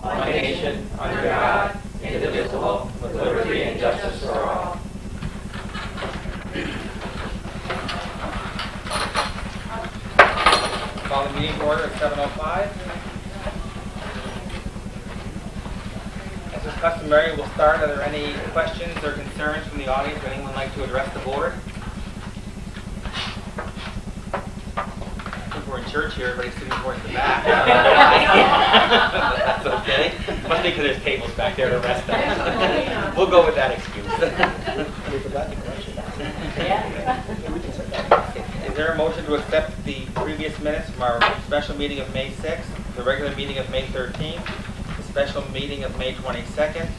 one nation, under God, indivisible, with liberty and justice for all. Call the meeting to order at 7:05. As is customary, we'll start. Are there any questions or concerns from the audience? Would anyone like to address the board? I think we're in church here. Everybody's sitting towards the back. That's okay. Must be because there's tables back there to rest on. We'll go with that excuse. We forgot the question. Is there a motion to accept the previous minutes from our special meeting of May 6th, the regular meeting of May 13th, the special meeting of May 22nd,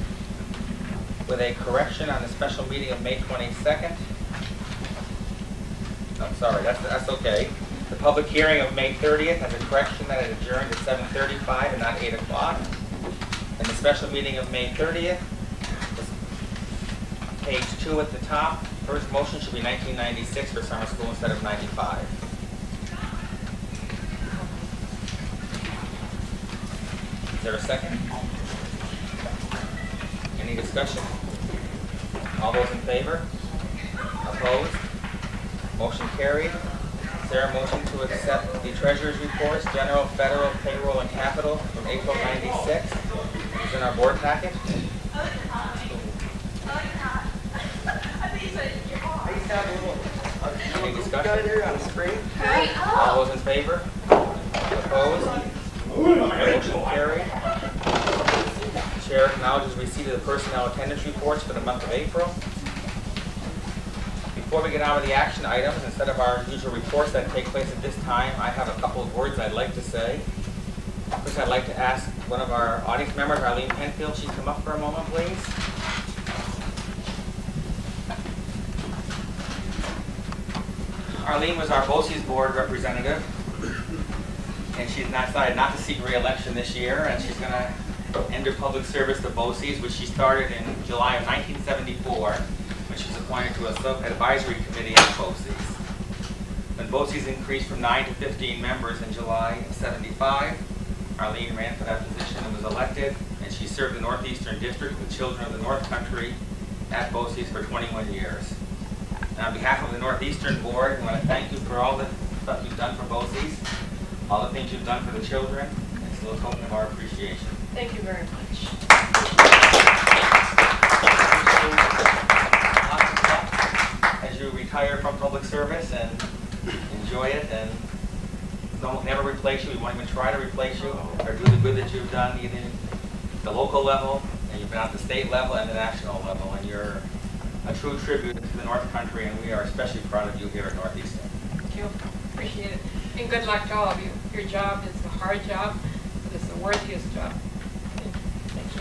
with a correction on the special meeting of May 22nd? I'm sorry, that's okay. The public hearing of May 30th has a correction that it adjourned at 7:35 and not 8 o'clock. And the special meeting of May 30th, page 2 at the top, first motion should be 1996 for summer school instead of 95. Is there a second? Any discussion? All those in favor? Opposed? Motion carried. Is there a motion to accept the treasurer's reports, general, federal, payroll, and capital from April 96? It's in our board packet. Any discussion? All those in favor? Opposed? Motion carried. The chair acknowledges receipt of the personnel attendance reports for the month of April. Before we get on to the action items, instead of our usual reports that take place at this time, I have a couple of words I'd like to say. First, I'd like to ask one of our audience members, Arlene Penfield, she'd come up for a moment, please. Arlene was our BOCES board representative, and she's decided not to seek re-election this year, and she's going to end her public service to BOCES, which she started in July of 1974, when she was appointed to a sub-advisory committee at BOCES. When BOCES increased from 9 to 15 members in July of 75, Arlene ran for that position and was elected, and she served the Northeastern District with Children of the North Country at BOCES for 21 years. And on behalf of the Northeastern Board, I want to thank you for all the stuff you've done for BOCES, all the things you've done for the children. It's a little token of our appreciation. Thank you very much. As you retire from public service and enjoy it, and no one will never replace you. We won't even try to replace you or do the good that you've done, either at the local level, and you've been at the state level and the national level, and you're a true tribute to the North Country, and we are especially proud of you here at Northeastern. Thank you. Appreciate it. And good luck to all of you. Your job is a hard job, but it's the worthiest job. Thank you.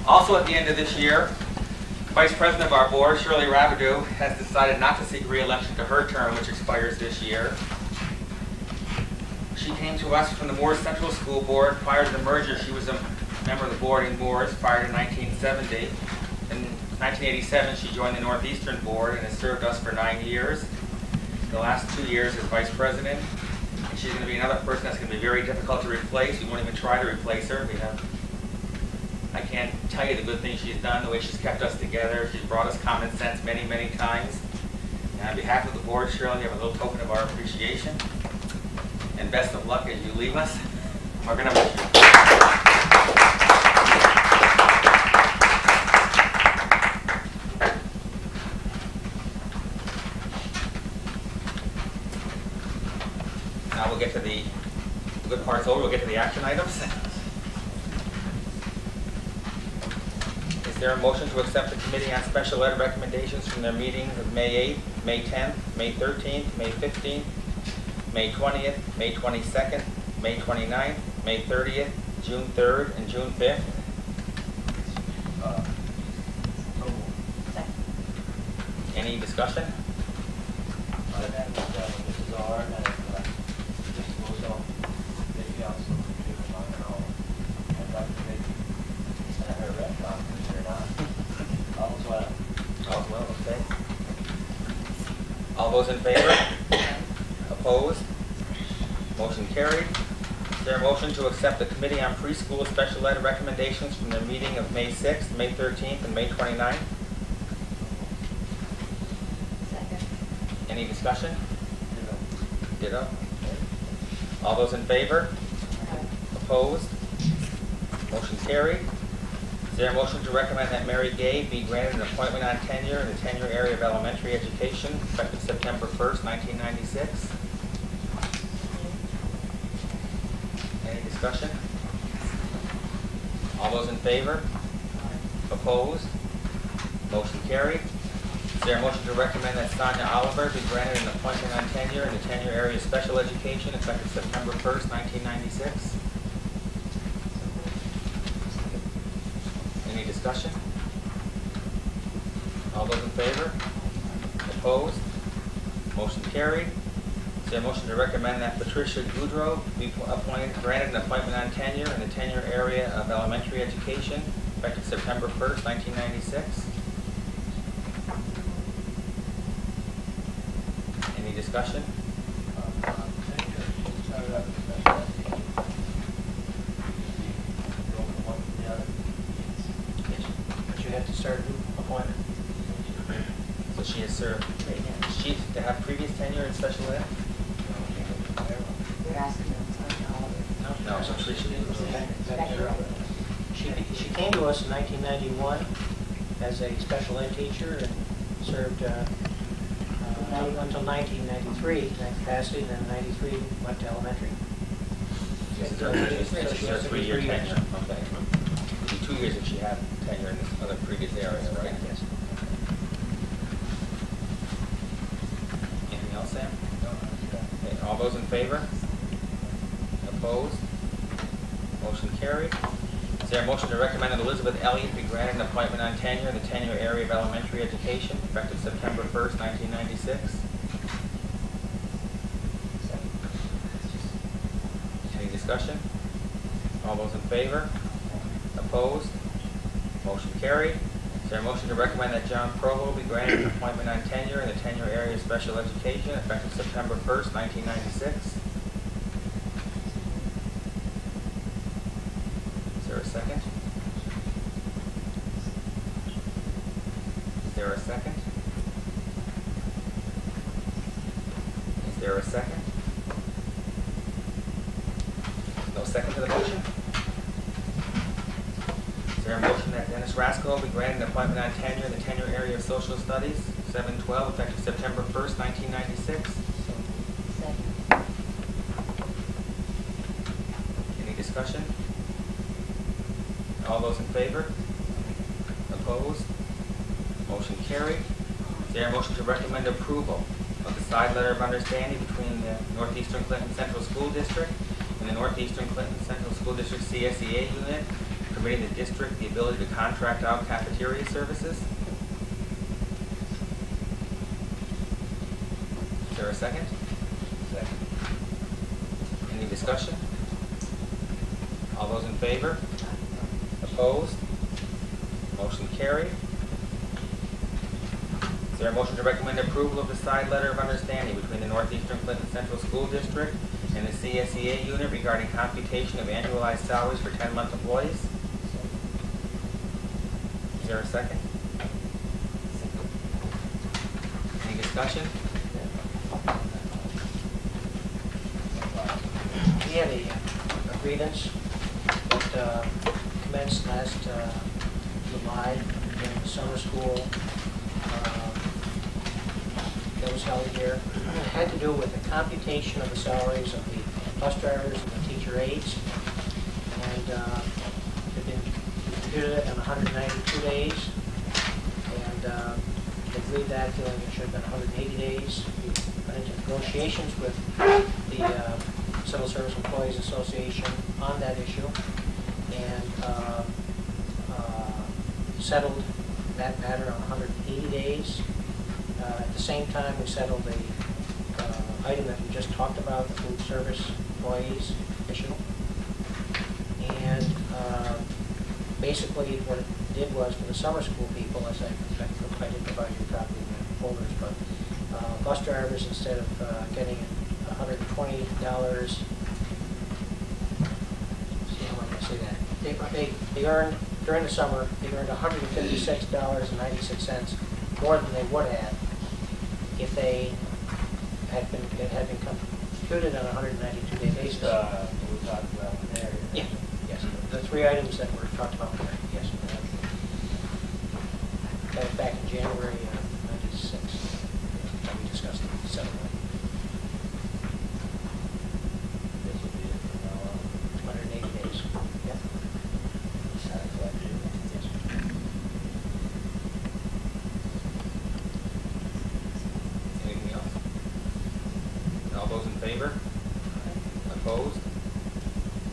Also at the end of this year, Vice President of our board, Shirley Rabideau, has decided not to seek re-election to her term, which expires this year. She came to us from the Moores Central School Board. Prior to the merger, she was a member of the board in Moores prior to 1970. In 1987, she joined the Northeastern Board and has served us for 9 years. The last 2 years as Vice President. And she's going to be another person that's going to be very difficult to replace. We won't even try to replace her. I can't tell you the good things she's done, the way she's kept us together. She's brought us common sense many, many times. And on behalf of the board, Shirley, I have a little token of our appreciation. And best of luck as you leave us. We're going to miss you. Now we'll get to the good part's over. We'll get to the action items. Is there a motion to accept the Committee on Special Ed recommendations from their meetings of May 8th, May 10th, May 13th, May 15th, May 20th, May 22nd, May 29th, May 30th, June 3rd, and June 5th? Any discussion? All those in favor? Opposed? Motion carried. Is there a motion to accept the Committee on Preschool Special Ed recommendations from their meeting of May 6th, May 13th, and May 29th? Second. Any discussion? Ditto. All those in favor? Opposed? Motion carried. Is there a motion to recommend that Mary Gay be granted an appointment on tenure in the tenure area of elementary education effective September 1st, 1996? Any discussion? All those in favor? Opposed? Motion carried. Is there a motion to recommend that Sonia Oliver be granted an appointment on tenure in the tenure area of special education effective September 1st, 1996? Any discussion? All those in favor? Opposed? Motion carried. Is there a motion to recommend that Patricia Goudreau be granted an appointment on tenure in the tenure area of elementary education effective September 1st, 1996? Any discussion? Yes, but you have to start a new appointment. So she has served, is she to have previous tenure in special ed? You're asking them, so No, so Patricia Goudreau. She came to us in 1991 as a special ed teacher and served until 1993 in that capacity, and then in 93 went to elementary. This is her 3-year tenure, okay. It'd be 2 years if she had tenure in this other previous area, right? Yes. Anything else, Sam? Okay, all those in favor? Opposed? Motion carried. Is there a motion to recommend that Elizabeth Elliott be granted an appointment on tenure in the tenure area of elementary education effective September 1st, 1996? Any discussion? All those in favor? Opposed? Motion carried. Is there a motion to recommend that John Provo be granted an appointment on tenure in the tenure area of special education effective September 1st, 1996? Is there a second? Is there a second? Is there a second? No second to the motion? Is there a motion that Dennis Rasko be granted an appointment on tenure in the tenure area of social studies, 7/12, effective September 1st, 1996? second. Any discussion? All those in favor? Opposed? Motion carried. Is there a motion to recommend approval of the side letter of understanding between the Northeastern Clinton Central School District and the Northeastern Clinton Central School District CSEA unit, permitting the district the ability to contract out cafeteria services? Is there a second? Second. Any discussion? All those in favor? Opposed? Motion carried. Is there a motion to recommend approval of the side letter of understanding between the Northeastern Clinton Central School District and the CSEA unit regarding computation of annualized salaries for 10-month employees? Is there a second? Any discussion? We had a grievance that commenced last July during the summer school that was held here. It had to do with the computation of the salaries of the bus drivers and the teacher aides. And they've been computed in 192 days. And they agreed that, feeling it should have been 180 days. We went into negotiations with the Civil Service Employees Association on that issue, and settled that matter on 180 days. At the same time, we settled the item that we just talked about, the food service employees issue. And basically what it did was for the summer school people, as I did provide you a copy of the folders, but Bus drivers, instead of getting $120, see how I'm going to say that. They earned, during the summer, they earned $156.96 more than they would have if they had been computed on a 192-day basis. We talked about there. Yeah, yes. The three items that were talked about there, yes. That was back in January '96. We discussed it separately. This will be it from now on. 180 days. Yep. Sounds like it. Yes. Anything else? All those in favor? Opposed?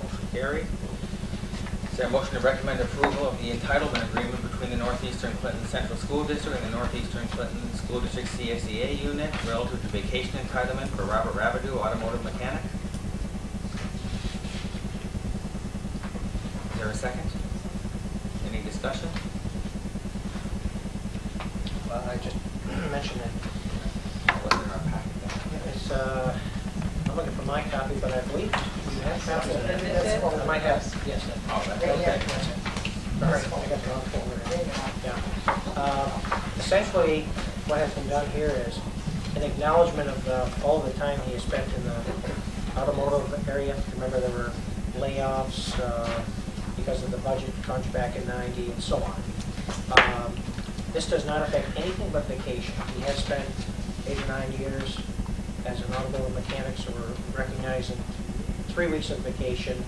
Motion carried. Is there a motion to recommend approval of the entitlement agreement between the Northeastern Clinton Central School District and the Northeastern Clinton School District CSEA unit relative to vacation entitlement for Robert Rabideau, automotive mechanic? Is there a second? Any discussion? Well, I just mentioned that What's in our packet then? it's, I'm looking for my copy, but I believe you have copies of it. That's it? I might have, yes. Oh, that's Okay, okay. that's it. All right, I got the wrong folder. Yeah. Essentially, what has been done here is an acknowledgement of all the time he has spent in the automotive area. Remember, there were layoffs because of the budget crunch back in '90 and so on. This does not affect anything but vacation. He has spent 8 or 9 years as an automotive mechanic, so we're recognizing 3 weeks of vacation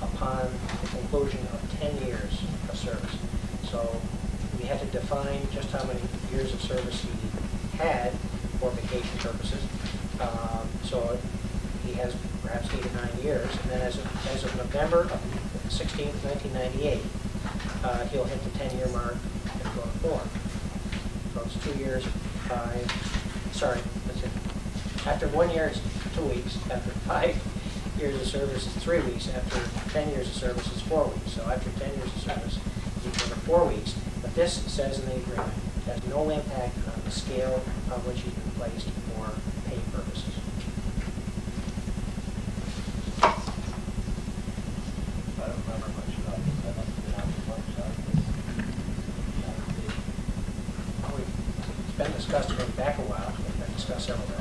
upon the conclusion of 10 years of service. So we had to define just how many years of service he had for vacation purposes. So he has perhaps 8 or 9 years, and then as of November 16th, 1998, he'll hit the 10-year mark and go forward. So it's 2 years, 5, sorry, that's it. After 1 year, it's 2 weeks. After 5 years of service, it's 3 weeks. After 10 years of service, it's 4 weeks. So after 10 years of service, it's another 4 weeks. But this says in the agreement, has no impact on the scale on which he's been placed for pay purposes. I don't remember much about this. I must have been out the bunch of It's been discussed going back a while. It's been discussed several times.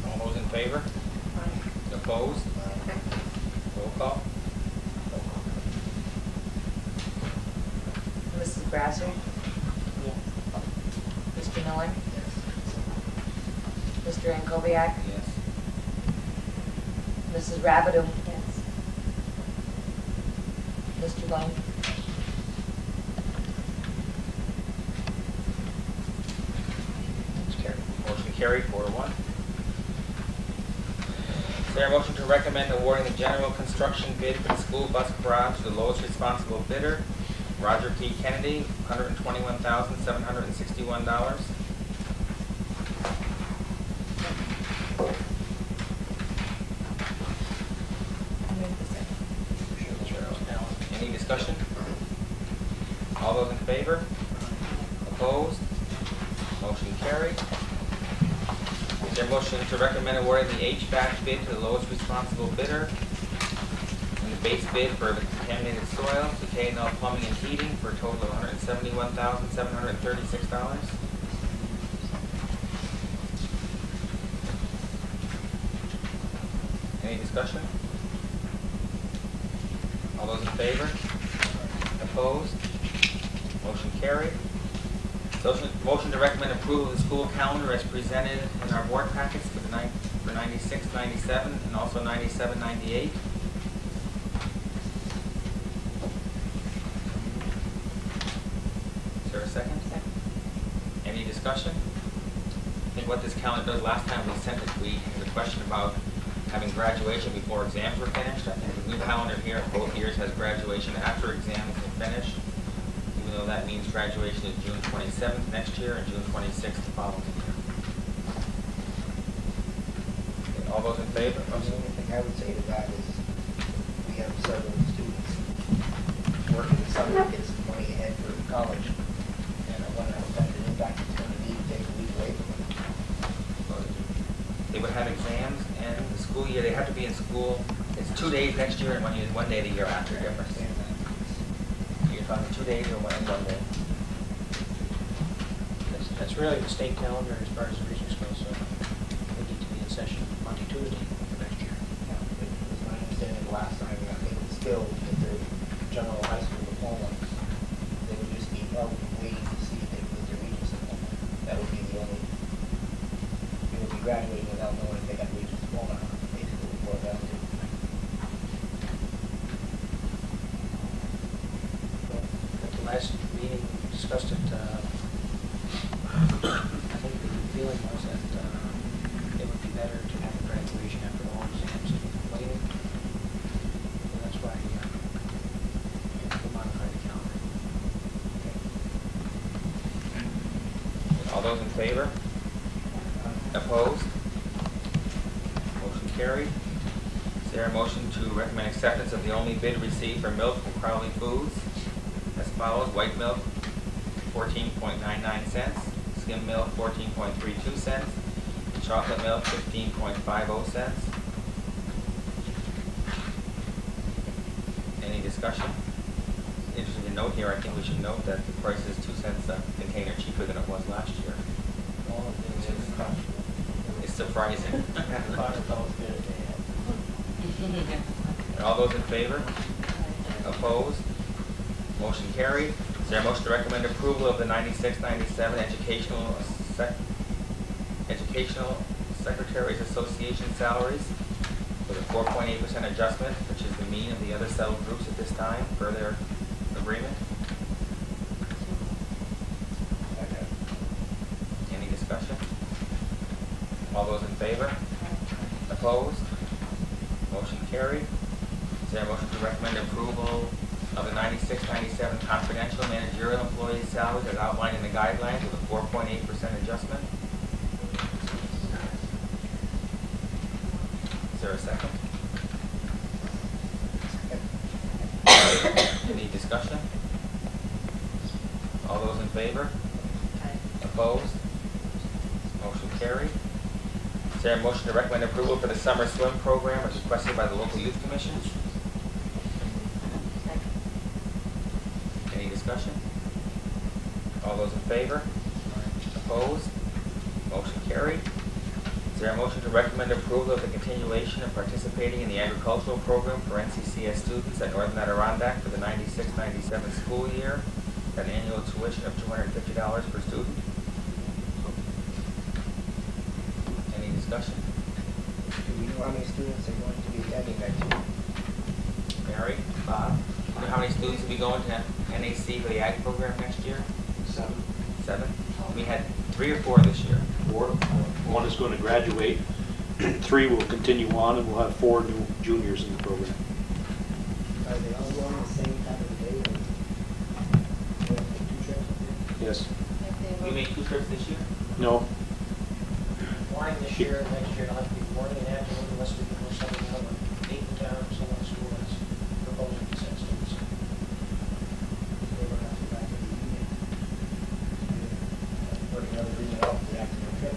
All those in favor? Opposed? Roll call. Mrs. Brasser? Yes. Mr. Miller? Mr. Enkoviac? Yes. Mrs. Rabideau? Yes. Mr. Lang? It's carried. Motion carried, 4-1. Is there a motion to recommend awarding the general construction bid for the school bus garage to the lowest responsible bidder, Roger P. Kennedy, $121,761? Any discussion? All those in favor? Opposed? Motion carried. Is there a motion to recommend awarding the HVAC bid to the lowest responsible bidder and the base bid for the contaminated soil to K&L Plumbing and Heating for a total of $171,736? Any discussion? All those in favor? Opposed? Motion carried. Motion to recommend approval of the school calendar as presented in our board packets for the for 96, 97, and also 97, 98. Is there a second? Any discussion? I think what this calendar does, last time we sent it, we had a question about having graduation before exams were finished. I think the new calendar here, both years, has graduation after exams are finished, even though that means graduation is June 27th next year and June 26th the following year. All those in favor? The only thing I would say to that is, we have several students working in summer to get some money ahead for college, and I wonder how kind of an impact it's going to be to take a week away from them. They would have exams and the school year, they have to be in school. It's 2 days next year and 1 day the year after difference. You're talking 2 days or 1 day. That's really the state calendar as far as the regions go, so we need to be in session Monday, Tuesday for next year. Yeah, it was my understanding last time, that they would still get their general high school diploma. They would just be probably waiting to see if they could get their Regents diploma. That would be the only, they would be graduating without knowing if they got Regents diploma, basically, before that. At the last meeting, we discussed it, I think the feeling was that it would be better to have a graduation after all exams and completed. So that's why we modified the calendar. All those in favor? Opposed? Motion carried. Is there a motion to recommend acceptance of the only bid received for milk from Crowley Foods as follows: white milk, 14.99 cents, skim milk, 14.32 cents, chocolate milk, 15.50 cents. Any discussion? Interesting to note here, I think we should note that the price is 2 cents a container cheaper than it was last year. It's surprising. And all those in favor? Opposed? Motion carried. Is there a motion to recommend approval of the 96-97 Educational Secretaries Association salaries with a 4.8% adjustment, which is the mean of the other settled groups at this time, per their agreement? Any discussion? All those in favor? Opposed? Motion carried. Is there a motion to recommend approval of the 96-97 confidential managerial employees' salaries as outlined in the guidelines with a 4.8% adjustment? Is there a second? Any discussion? All those in favor? Opposed? Motion carried. Is there a motion to recommend approval for the summer swim program as requested by the local youth commission? Any discussion? All those in favor? Opposed? Motion carried. Is there a motion to recommend approval of the continuation of participating in the agricultural program for NCCS students at Northern Adirondack for the 96-97 school year at an annual tuition of $250 per student? Any discussion? Do we know how many students are going to be attending next year? Mary, Bob, do you know how many students will be going to NAC for the ag program next year? 7. 7? We had 3 or 4 this year. 4. One is going to graduate. 3 will continue on, and we'll have 4 new juniors in the program. Are they all going the same time of the day? Or do they have two trips? Yes. We made 2 trips this year? No. Morning this year, next year it'll have to be morning and afternoon unless we can do something out of 8 in town, some other school that's proposing to send students. They will have to go back to the union. Work another reason off the afternoon trip.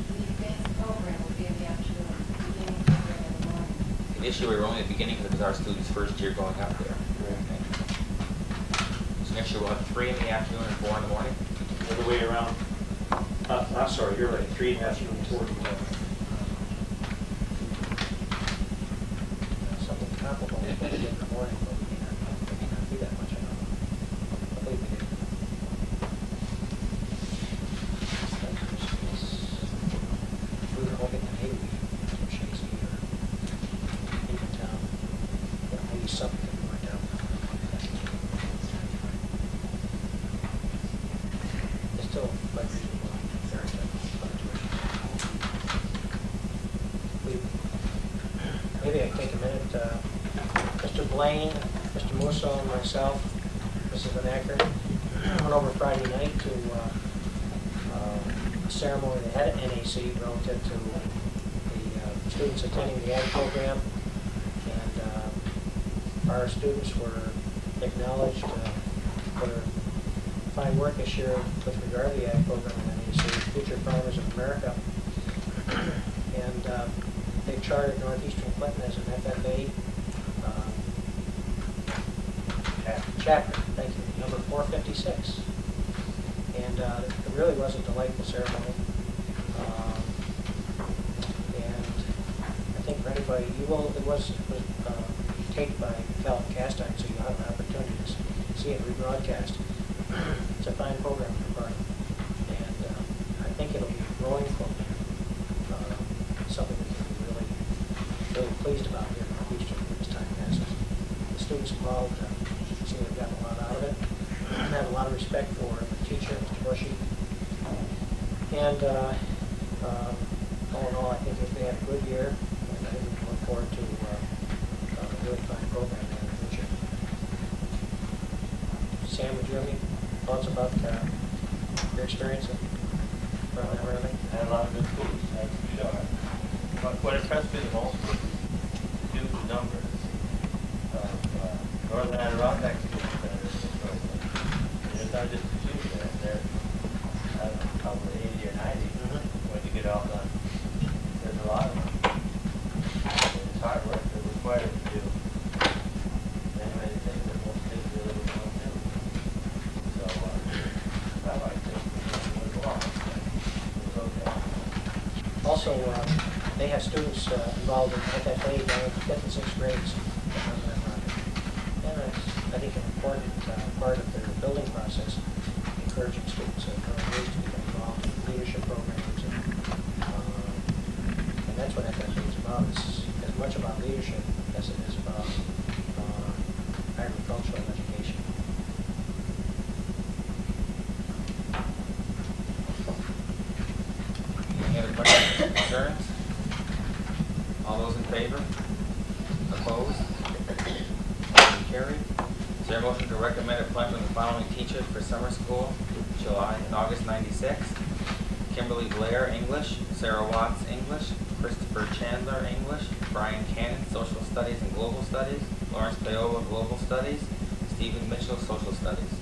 The advanced program will be in the afternoon, beginning program in the morning. This year we were only at the beginning because it was our students' first year going out there. So next year we'll have 3 in the afternoon and 4 in the morning? The other way around. I'm sorry, you're right. 3 in the afternoon, 4 in the morning. Something comparable, we did in the morning, but we may not do that much, I don't know. I believe we did. We were hoping that maybe we could chase either in town, or maybe something that we went down. It's still quite reasonable. Maybe I can take a minute, Mr. Blaine, Mr. Musso, and myself, Mrs. Van Acker, went over Friday night to a ceremony they had at NAC relative to students attending the ag program, and our students were acknowledged for their fine work this year with regard to the ag program, and they say Future Farmers of America. And they chartered Northeastern Clinton as an FFA chapter, thank you, number 456. And it really was a delightful ceremony. And I think for anybody, it was taped by Calvin Castine, so you'll have an opportunity to see it rebroadcast. It's a fine program for part, and I think it'll be a growing program. Something we can be really pleased about here in Northeastern as time passes. The students involved seem to have gotten a lot out of it. I have a lot of respect for the teacher, Mr. Bushy. And all in all, I think they had a good year, and I think we can look forward to a really fine program in the future. Sam, would you have any thoughts about your experience at Brown or anything? And a lot of good schools, that's for sure. But what impressed me the most was the huge numbers of Northern Adirondack students that are in this program. And it's not just a few there, they're, I don't know, probably 80 or 90 when you get all done. There's a lot of them. And it's hard work that requires to do many things that most kids really don't do. So, I liked it. It was long, but it was okay. Also, they have students involved in FFA down in the 5th and 6th grades. And it's, I think, an important part of their building process, encouraging students at early age to become involved in leadership programs. And that's what FFA is about. It's as much about leadership as it is about agricultural education. Any other questions or concerns? All those in favor? Opposed? Motion carried. Is there a motion to recommend appointment of the following teachers for summer school, July and August '96? Kimberly Blair, English; Sarah Watts, English; Christopher Chandler, English; Brian Cannon, Social Studies and Global Studies; Lawrence Paola, Global Studies; Stephen Mitchell, Social Studies.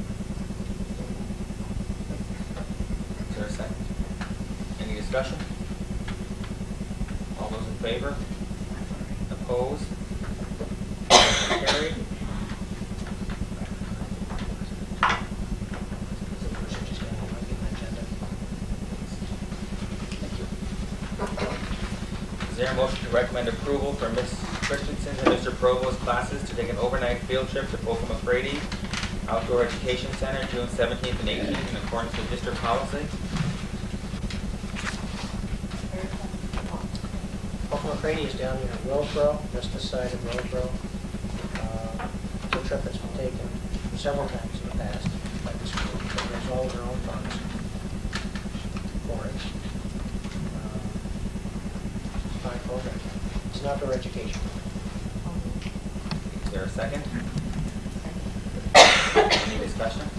Is there a second? Any discussion? All those in favor? Opposed? Motion carried. Is there a motion to recommend approval for Ms. Christensen's and Mr. Provost's classes to take an overnight field trip to Pocahontas Outdoor Education Center, June 17th and 18th, in accordance with district policy? Pocahontas is down here in Roseboro, just this side of Roseboro. It's a trip that's been taken several times in the past by the school. They raise all of their own funds for it. It's a fine program. It's an outdoor education. Is there a second? Any discussion?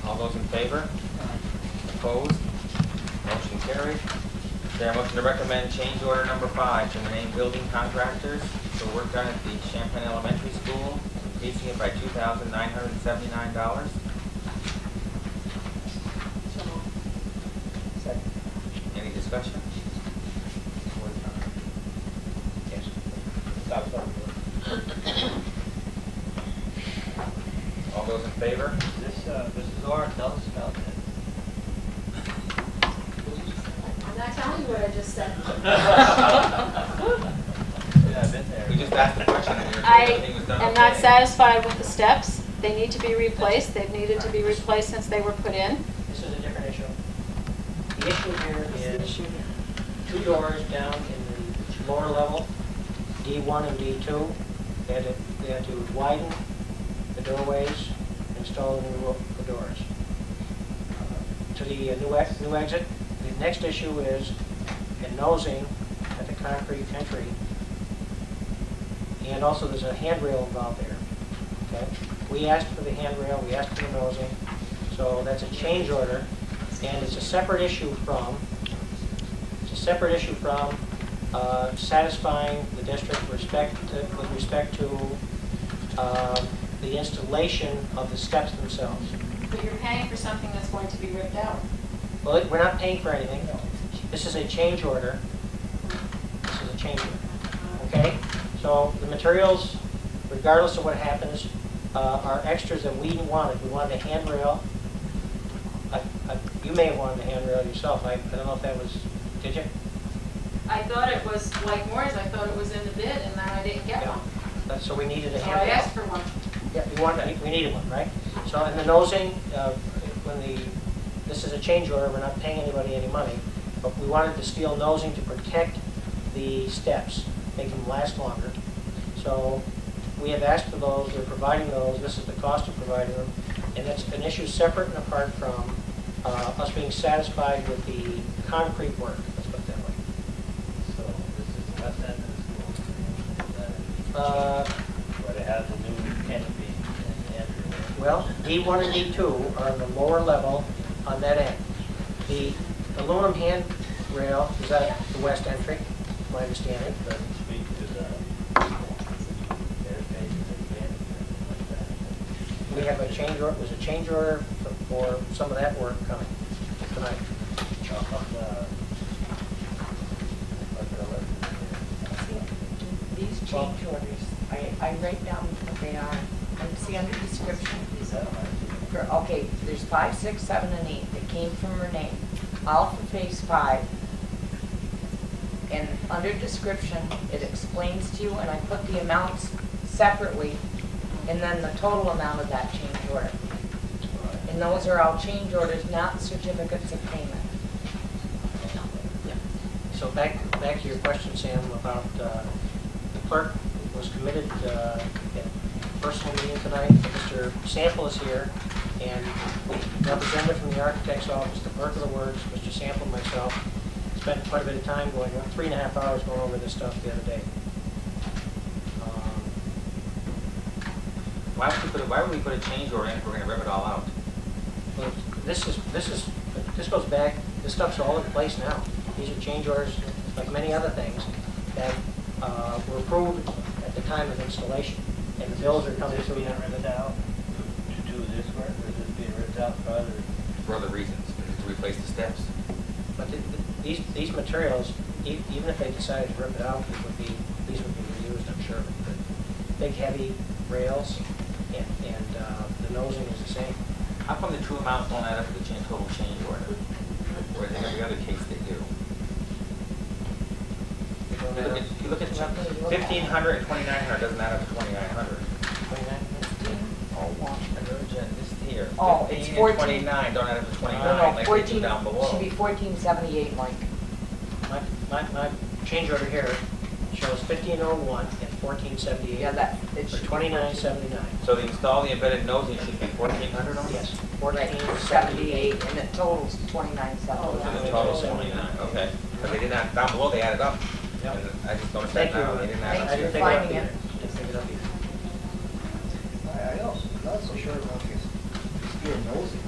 All those in favor? Opposed? Motion carried. Is there a motion to recommend change order number 5 to name building contractors for work done at the Champlain Elementary School, increasing it by $2,979? Second. Any discussion? Yes. Stop, stop. All those in favor? This is Laura, tell us about that. I'm not telling you what I just said. Yeah, I've been there. We just asked the question and I everything was done am not okay. satisfied with the steps. They need to be replaced. They've needed to be replaced since they were put in. This is a different issue. The issue here is 2 doors down in the lower level, D1 and D2. They had to widen the doorways, install the new doors. To the new exit, the next issue is in nosing at the concrete entry, and also there's a handrail involved there. Okay, we asked for the handrail, we asked for the nosing, so that's a change order, and it's a separate issue from satisfying the district with respect to the installation of the steps themselves. But you're paying for something that's going to be ripped out. Well, we're not paying for anything. This is a change order. This is a change order. Okay? So the materials, regardless of what happens, are extras that we wanted. We wanted a handrail. You may have wanted a handrail yourself. I don't know if that was, did you? I thought it was like Moore's, I thought it was in the bid, and then I didn't get one. So we needed a So handrail. I asked for one. Yeah, we needed one, right? So in the nosing, this is a change order, we're not paying anybody any money, but we wanted the steel nosing to protect the steps, make them last longer. So we have asked for those, we're providing those, this is the cost of providing them, and it's an issue separate and apart from us being satisfied with the concrete work, let's put it that way. So this is the west end of the school. But it has a new canopy and entry. Well, D1 and D2 are on the lower level on that end. The aluminum handrail is at the west entry, my understanding. Doesn't speak to the airspace and canopy or anything like that. We have a change order, there's a change order for some of that work coming tonight. These change orders, I write down what they are, and see under description. Okay, there's 5, 6, 7, and 8 that came from Renee, all for phase 5. And under description, it explains to you, and I put the amounts separately, and then the total amount of that change order. And those are all change orders, not certificates of payment. So back to your question, Sam, about the clerk was committed in a personal meeting tonight. Mr. Sample is here, and the representative from the architect's office, the clerk of the works, Mr. Sample, and myself, spent quite a bit of time going, 3.5 hours going over this stuff the other day. Why would we put a change order in if we're gonna rip it all out? Well, this goes back, this stuff's all in place now. These are change orders, like many other things, that were approved at the time of installation. And the bills are coming Is this through being now. ripped out to do this work, or is this being ripped out for other? reasons, to replace the steps. But these materials, even if they decided to rip it out, these would be reused, I'm sure. But big, heavy rails, and the nosing is the same. How come the true amounts don't add up to the total change order? Whereas in every other case they do. If you look at 1,500 and 2,900 doesn't add up to 2,900. 29? This here, Oh, it's 15 and 14. 29 don't add up to 29 No, like they 14, do down below. should be 1478, Mike. My change order here shows 1501 and 1478. Yeah, that, it For should be 2979. So the install the embedded nosing should be 1,400 on Yes, Right, 1478. 78, and it totals 2979. So the total is 29, okay. But they did not, down below they added up. Yep. And I just noticed Thank that now, you. they didn't Thank add I up. didn't for pick it up finding either. it. Didn't pick it up either. I also, not so sure about this steel nosing,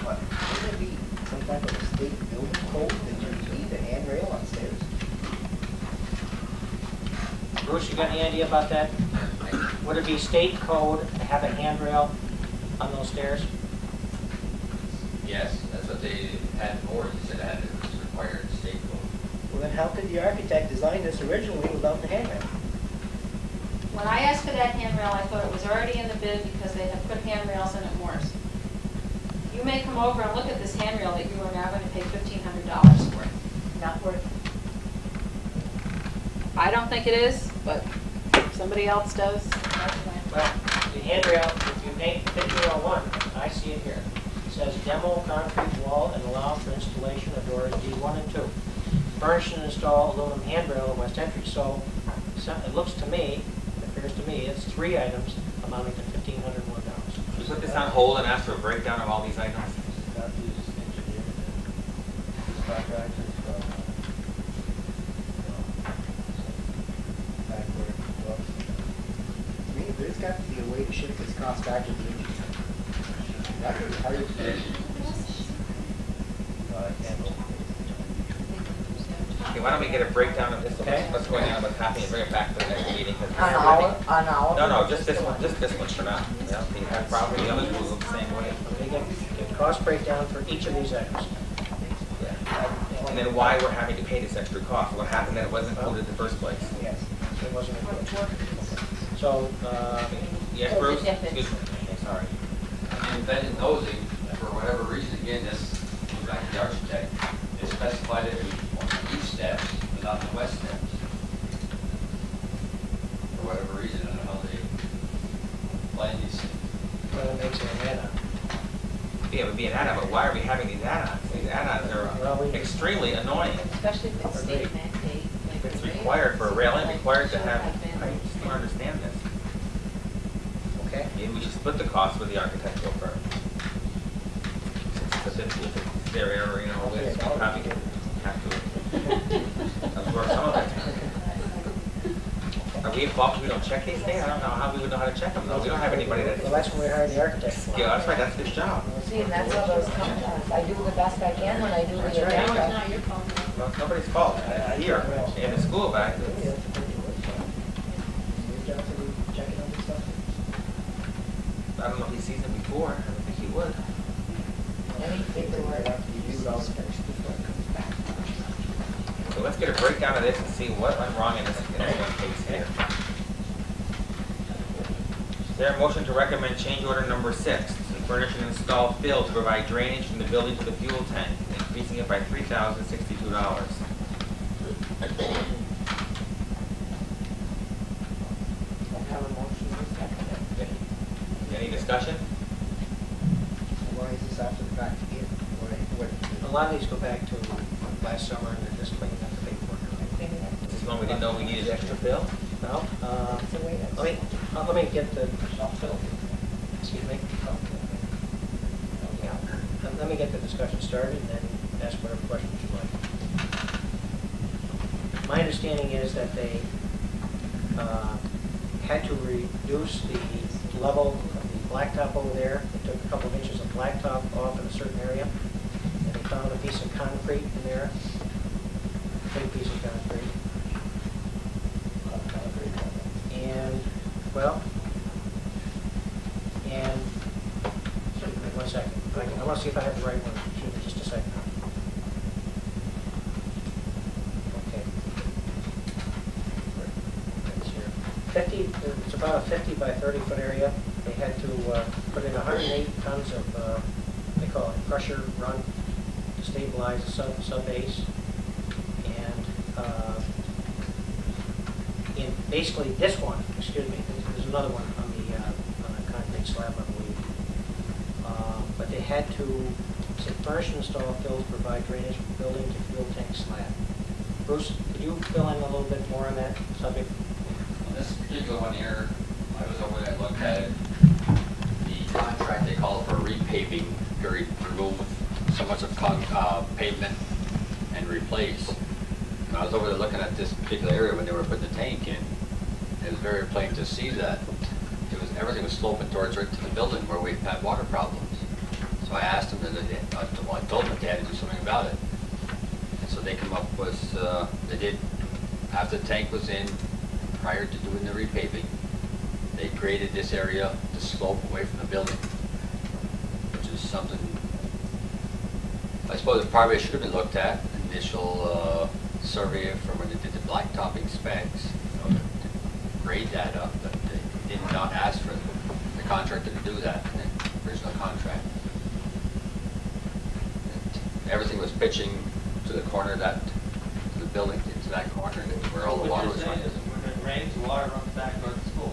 but wouldn't it be some type of a state building code that you need a handrail on stairs? Bruce, you got any idea about that? Would it be state code to have a handrail on those stairs? Yes, that's what they had for, they said it was required state code. Well, then how could the architect design this originally without the handrail? When I asked for that handrail, I thought it was already in the bid because they had put handrails in at Moore's. You may come over and look at this handrail that you are now going to pay $1,500 for. Not worth. I don't think it is, but if somebody else does. Well, the handrail, if you paint 1501, I see it here. It says demo concrete wall and allow for installation of doors D1 and 2. Furnish and install aluminum handrail at west entry. So it looks to me, it appears to me, it's 3 items amounting to $1,501. We put this on hold and ask for a breakdown of all these items. Not these engineers and these contractors from, backward books. I mean, there's got to be a way to shift this cost back to the engineer. That would be hard to do. I can't Okay, why don't we get a breakdown of this, Okay. what's going on, what's happening, and bring it back to the next meeting? 'cause On this- all of No, them? no, just this one for now. Yeah, you have probably the others will look the same way. Okay, get cost breakdown for each of these items. Yeah. And then why we're having to pay this extra cost, what happened that it wasn't included in the first place? Yes. It wasn't included. So, Yes, Bruce? Excuse me, okay, sorry. And then in nosing, for whatever reason, again, this goes back to the architect, they specified it on the east steps, but not the west steps. For whatever reason, I don't know how they plan these things. well, it makes it an add-on. Yeah, it would be an add-on, but why are we having these add-ons? These add-ons Well, are we- extremely annoying. Especially if it's Agreed. state mandate. like It's the required for a railing, required to should have, been- I just don't understand this. Okay? Maybe we should split the cost with the architectural firm. Since it's their area, you know, it's probably have to absorb some of it. Are we at fault because we don't check these things? I don't know how we would know how to check them though. We don't have anybody Well, that, that's when we hired the architect. yeah, that's right, that's his job. See, and that's how those come to us. I do the best I can when I do That's the right. No, it's agenda. not your fault. Well, it's nobody's fault. It's here, in the school back. Your job to be checking on this stuff? I don't know if he sees them before. I don't think he would. Any paperwork. So let's get a breakdown of this and see what went wrong in this one case here. Is there a motion to recommend change order number 6, to furnish and install fill to provide drainage from the building to the fuel tank, increasing it by $3,062? I have a motion to second it. Any discussion? Why is this after the fact again? A lot of these go back to last summer, and they're just cleaning up the paperwork. This is when we didn't know we needed extra fill? Well, It's the way that's. let me get the, excuse me? Yeah. Let me get the discussion started and then ask whatever questions you like. My understanding is that they had to reduce the level of the blacktop over there. They took a couple of inches of blacktop off in a certain area, and they found a piece of concrete in there, big piece of concrete. And, well, and, wait 1 second. I want to see if I have the right one. Shoot, just a second. Okay. That's here. 50, it's about a 50 by 30 foot area. They had to put in 108 tons of, they call it pressure run to stabilize the sub base. And in basically this one, excuse me, there's another one on the concrete slab, I believe. But they had to furnish and install fills, provide drainage from building to fuel tank slab. Bruce, could you fill in a little bit more on that subject? On this particular one here, I was over there, I looked at it, the contract, they call it for repaving, remove so much of pavement and replace. And I was over there looking at this particular area when they were putting the tank in. It was very plain to see that everything was sloping towards right to the building where we've had water problems. So I asked them, I told them they had to do something about it. And so they come up with, they did, after the tank was in, prior to doing the repaving, they created this area to slope away from the building, which is something, I suppose it probably should have been looked at, initial survey from when they did the blacktopping specs, to grade that up, but they did not ask for the contractor to do that in the original contract. Everything was pitching to the corner of that, to the building, into that corner, where all the water was running. When it rains, the water runs back towards the school.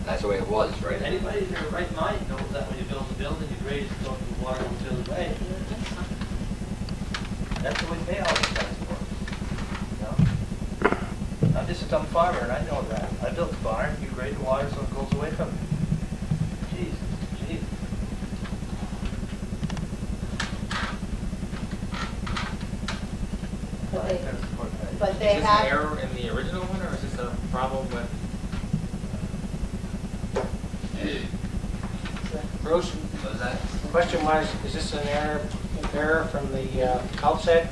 That's the way it was, right? Anybody in their right mind knows that when you build a building, you grade it so the water will fill the way. That's the way they always guys work. You know? I'm just a dumb farmer and I know that. I built a barn, you grade the water so it goes away from it. Jeez. But they Is this an have, error in the original one, or is this a problem with? Bruce, What was that? the question was, is this an error from the outset?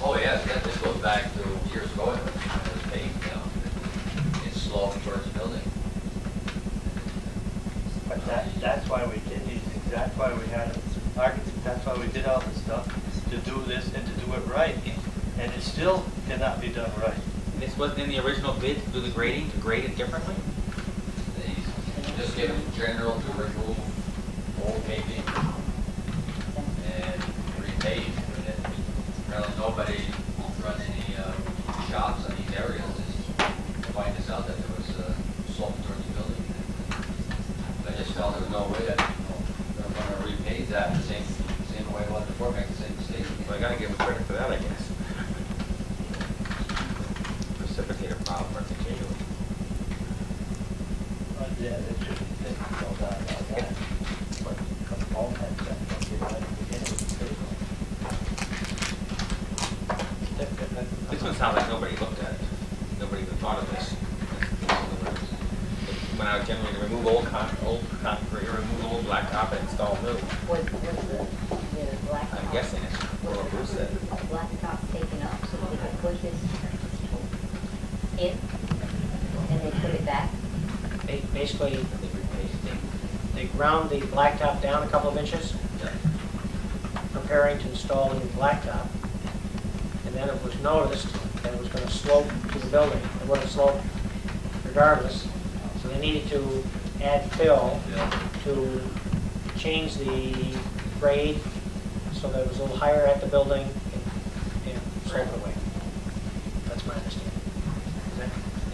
Oh, yeah, this goes back back to years ago, it was paved, you know, it's sloping towards the building. But that's why we did these things, that's why we had architects, that's why we did all this stuff, to do this and to do it right. And it still cannot be done right. This wasn't in the original bid to do the grading, to grade it differently? They just give them general to remove old paving and repave. And really nobody run any shops on these areas to find this out that there was slope towards the building. I just felt there was no way that they're going to repave that the same way it was before, make the same mistake. Well, I gotta give them credit for that, I guess. Precipitate a problem or continue. Yeah, they should think all that about that. But come home and get right at the beginning of the table. This one sounds like nobody looked at it. Nobody even thought of this. When I was generally to remove old concrete, or remove old blacktop and install new. Was the blacktop? I'm guessing it's what Bruce said. Blacktop taken up so they could put this in, and they put it back? Basically, they ground the blacktop down a couple of inches, preparing to install the new blacktop. And then it was noticed that it was going to slope to the building. It would have sloped regardless. So they needed to add fill to change the grade so that it was a little higher at the building and slope away. That's my understanding. Does that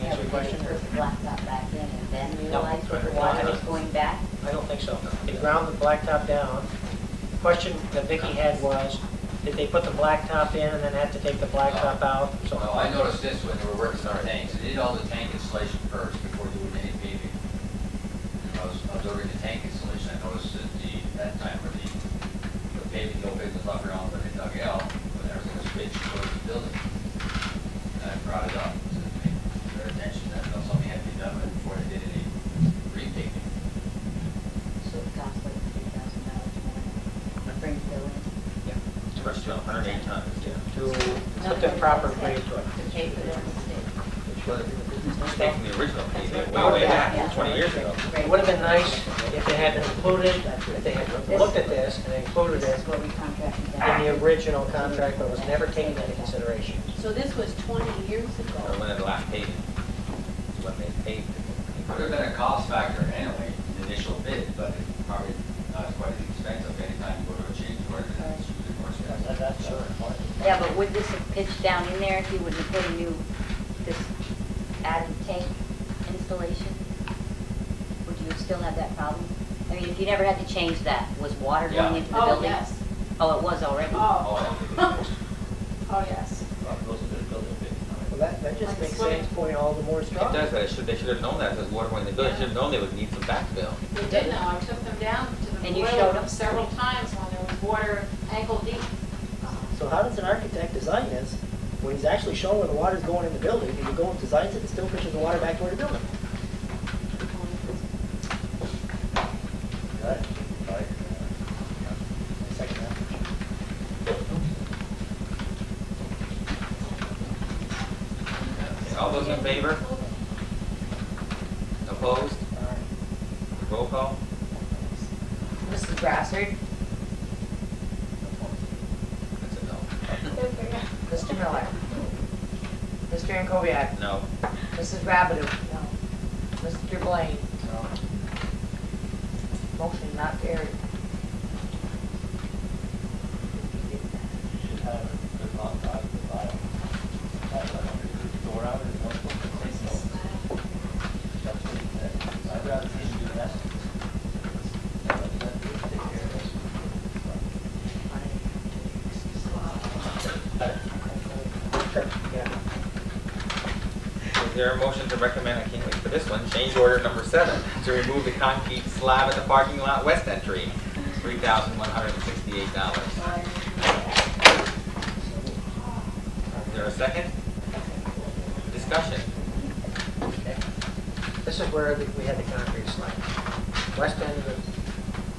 answer your question? Put the blacktop back in and then No. realize that the water is going back? I don't think so. They ground the blacktop down. The question that Vicki had was, did they put the blacktop in and then have to take the blacktop out? So Well, I noticed this when they were working on our tanks. They did all the tank installation first before doing any paving. I was observing the tank installation. I noticed that that time where the paving, no paving was left around, but they dug it out, but everything was pitched towards the building. And I brought it up to their attention that something had to be done before they did any repaving. So it costs like $3,000 more to bring fill in? It's a restaurant, 108 tons, yeah. to put the proper grade to it. To pay for their mistake. Taking the original paving way back, 20 years ago. It would have been nice if they had been included, if they had looked at this and included it That's what we contracted in them. the original contract, but it was never taken into consideration. So this was 20 years ago. Or when the last paving, when they paved it. Would have been a cost factor anyway, the initial bid, but it probably not quite as expensive anytime you go to a change order. It's usually more expensive. That's sure. Yeah, but would this have pitched down in there if you would have put a new, this added tank installation? Would you still have that problem? I mean, if you never had to change that, was water going Yeah. into the Oh, building? yes. Oh, it was already? Oh, Oh, oh, yes. Those are the building big. Well, that just makes sense, putting all the more It strong. does, but they should have known that, because water going in the building, they should have known they would need some backfill. We did know, I took them down to the And you boiler showed room them? several times when there was water ankle deep. So how does an architect design this when he's actually showing where the water's going in the building, and he goes and designs it and still pushes the water back toward the building? Right. Right. I second that. All those in favor? Opposed? Roll call? Mrs. Brassard, That's a no. Mr. Miller, Mr. Ankoviak, No. Mrs. Rabideau, Mr. Blaine. Motion not carried. Should have a good long time to file. Go around it, don't put the place no. That's what he said. I'd rather see him do that. Let me take care of Is there a motion to recommend, I can't wait for this one, change order number 7, to remove the concrete slab at the parking lot west entry, $3,168. Is there a second? Discussion. This is where we had the concrete slab. West end of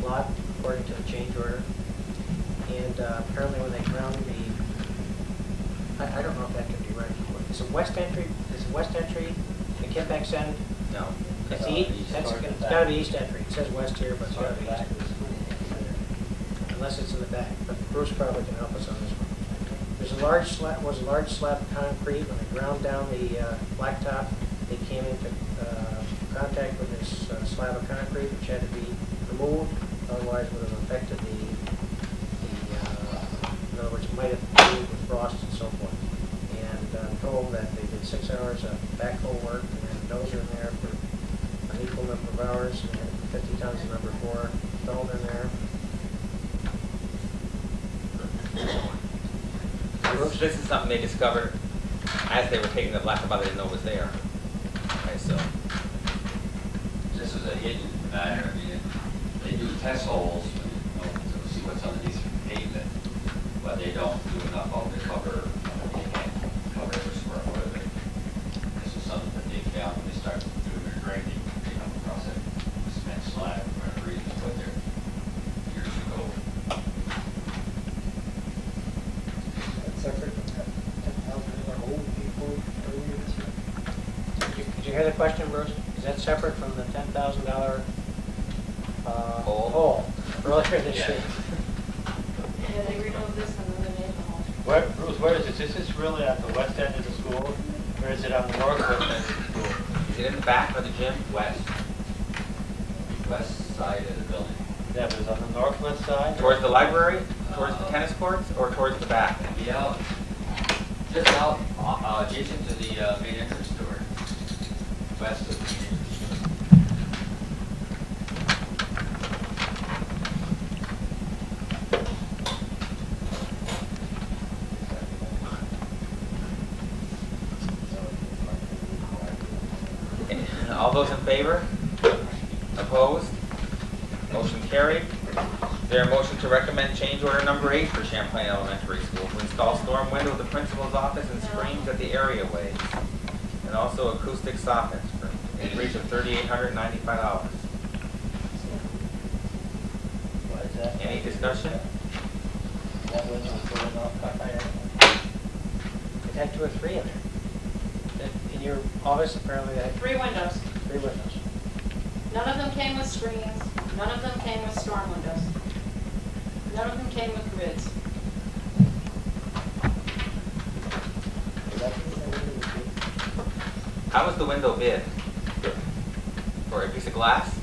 the lot, according to the change order. And apparently when they ground the, I don't know if that can be Is it west entry, the Kimpex end? No. It's east, it's gotta be east entry. It says west here, but it's gotta be east. Unless it's in the back, but Bruce probably can help us on this one. There's a large slab, was a large slab of concrete. When they ground down the blacktop, they came into contact with this slab of concrete, which had to be removed. Otherwise, would have affected in other words, it might have moved with frost and so forth. And I'm told that they did 6 hours of backhoe work, and had a dozer in there for an equal number of hours, and had 50 tons of number 4 stone in there. This is something they discovered as they were taking the blacktop, they didn't know was there. Okay, so. This is a hidden matter. I mean, they do test holes, to see what's underneath the pavement, but they don't do enough of it to cover, they can't cover every square foot of it. This is something that they found when they started doing their grading. They come across a cement slab, for whatever reason, put there years ago. That's separate from that $10,000 hole we paid for earlier this year. Did you hear the question, Bruce? Is that separate from the $10,000 hole earlier this year? Yeah, they removed this and then they made the hole. Bruce, where is this? Is this really at the west end of the school, or is it on the northwest end of the school? Is it in the back of the gym? West side of the building. Yeah, but it's on the northwest side? Towards the library? Towards the tennis courts? Or towards the back? Yeah, just out, adjacent to the main entrance door. West of the main entrance door. All those in favor? Opposed? Motion carried. Is there a motion to recommend change order number 8 for Champlain Elementary School to install storm window at the principal's office and screens at the areaways, and also acoustic soffits for a increase of $3,895? Why is that? Any discussion? That window's going off cockeyed. It had 2 or 3 in there. In your office, apparently, they had 3 windows. 3 windows. None of them came with screens. None of them came with storm windows. None of them came with grids. How was the window bid? For a piece of glass?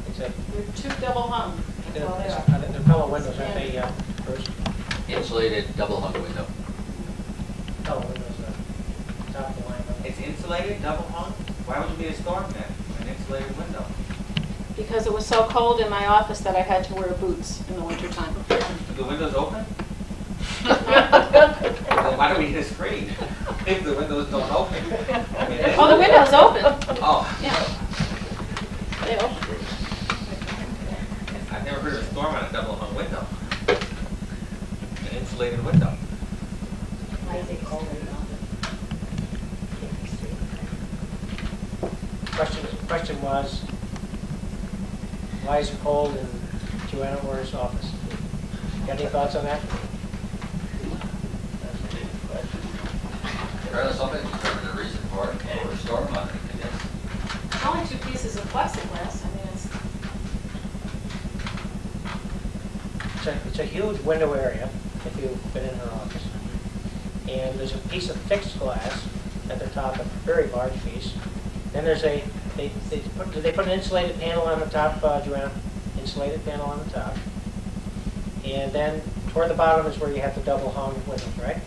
Except, They're 2 double hung. That's all they are. they're color windows, aren't they, Bruce? Insulated double hung window. Color windows, top of the line. It's insulated, double hung? Why would you need a storm net, an insulated window? Because it was so cold in my office that I had to wear boots in the wintertime. The window's open? Then why do we need a screen if the windows don't open? I mean, Oh, the window's open. Oh, Yeah. They open. I've never heard of a storm on a double hung window. An insulated window. Why is it cold enough? Question was, why is it cold in Joanna Orr's office? Got any thoughts on that? Something to determine the reason for it, or a storm on it, I guess. It's only 2 pieces of plexiglass. I mean, It's a huge window area, if you've been in her office. And there's a piece of fixed glass at the top, a very large piece. Then there's did they put an insulated panel on the top, Joanna? Insulated panel on the top. And then toward the bottom is where you have the double hung windows, right?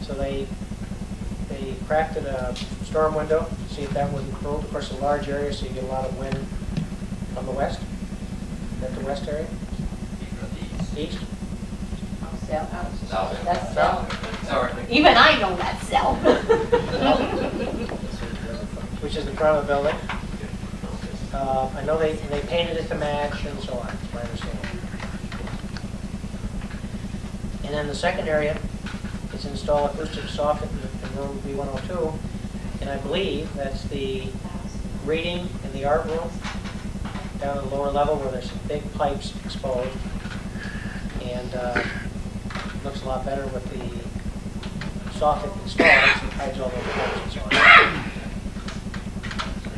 So they crafted a storm window to see if that wouldn't corrode. Of course, a large area, so you get a lot of wind from the west. Is that the west area? East? Cell. No. That's cell. Sorry. Even I know that cell. Which is in front of the building. I know they painted it to match and so on, that's my understanding. And then the second area is install acoustic soffit in room B102. And I believe that's the reading in the art room down at the lower level where there's some big pipes exposed. And looks a lot better with the soffit installed, it hides all those holes and so on.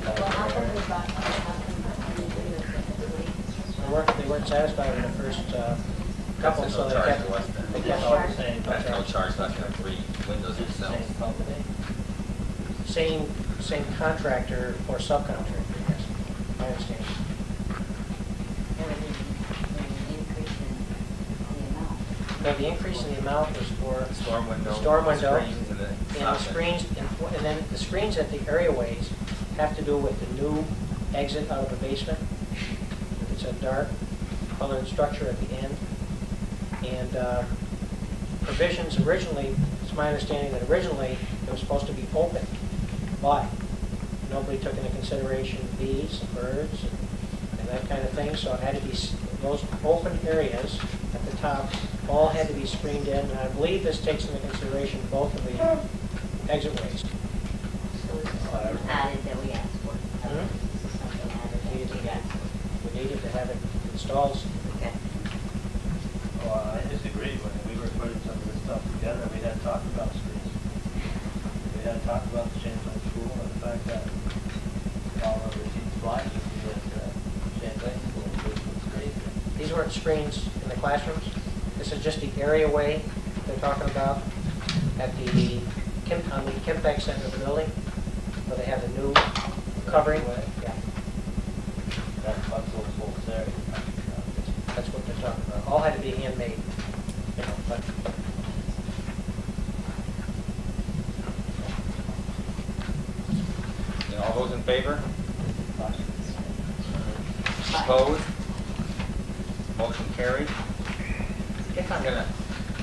Well, how come we bought, how come we didn't do it? They weren't satisfied with the first couple, That's so no they charge kept, to us then. they kept All on the same. That's no charge less than 3 windows Is it the themselves. same company? same contractor or subcontractor, yes, I understand. There was an increase in the amount. Now, the increase in the amount was for Storm window. Storm window, Screens and the and the soffit. screens, and then the screens at the areaways have to do with the new exit out of the basement. It's a dark colored structure at the end. And provisions originally, it's my understanding that originally it was supposed to be open, but nobody took into consideration bees and birds and that kind of thing, so it had to be, those open areas at the top all had to be screened in, and I believe this takes into consideration both of the exit ways. So this is something added that we asked for. Mhm. This is something added We that we asked for. needed to have it installed. Okay. Well, I disagree. When we were putting some of this stuff together, we had talked about screens. We had talked about the Champlain School and the fact that all of the teams flying would be at Champlain School with screens. These weren't screens in the classrooms. This is just the areaway they're talking about at the, on the Kimpex end of the building, where they have the new covering. Yeah, That's what those folks there. that's what they're talking about. All had to be handmade, you know, but And all those in favor? Opposed? Motion carried. I guess I'm gonna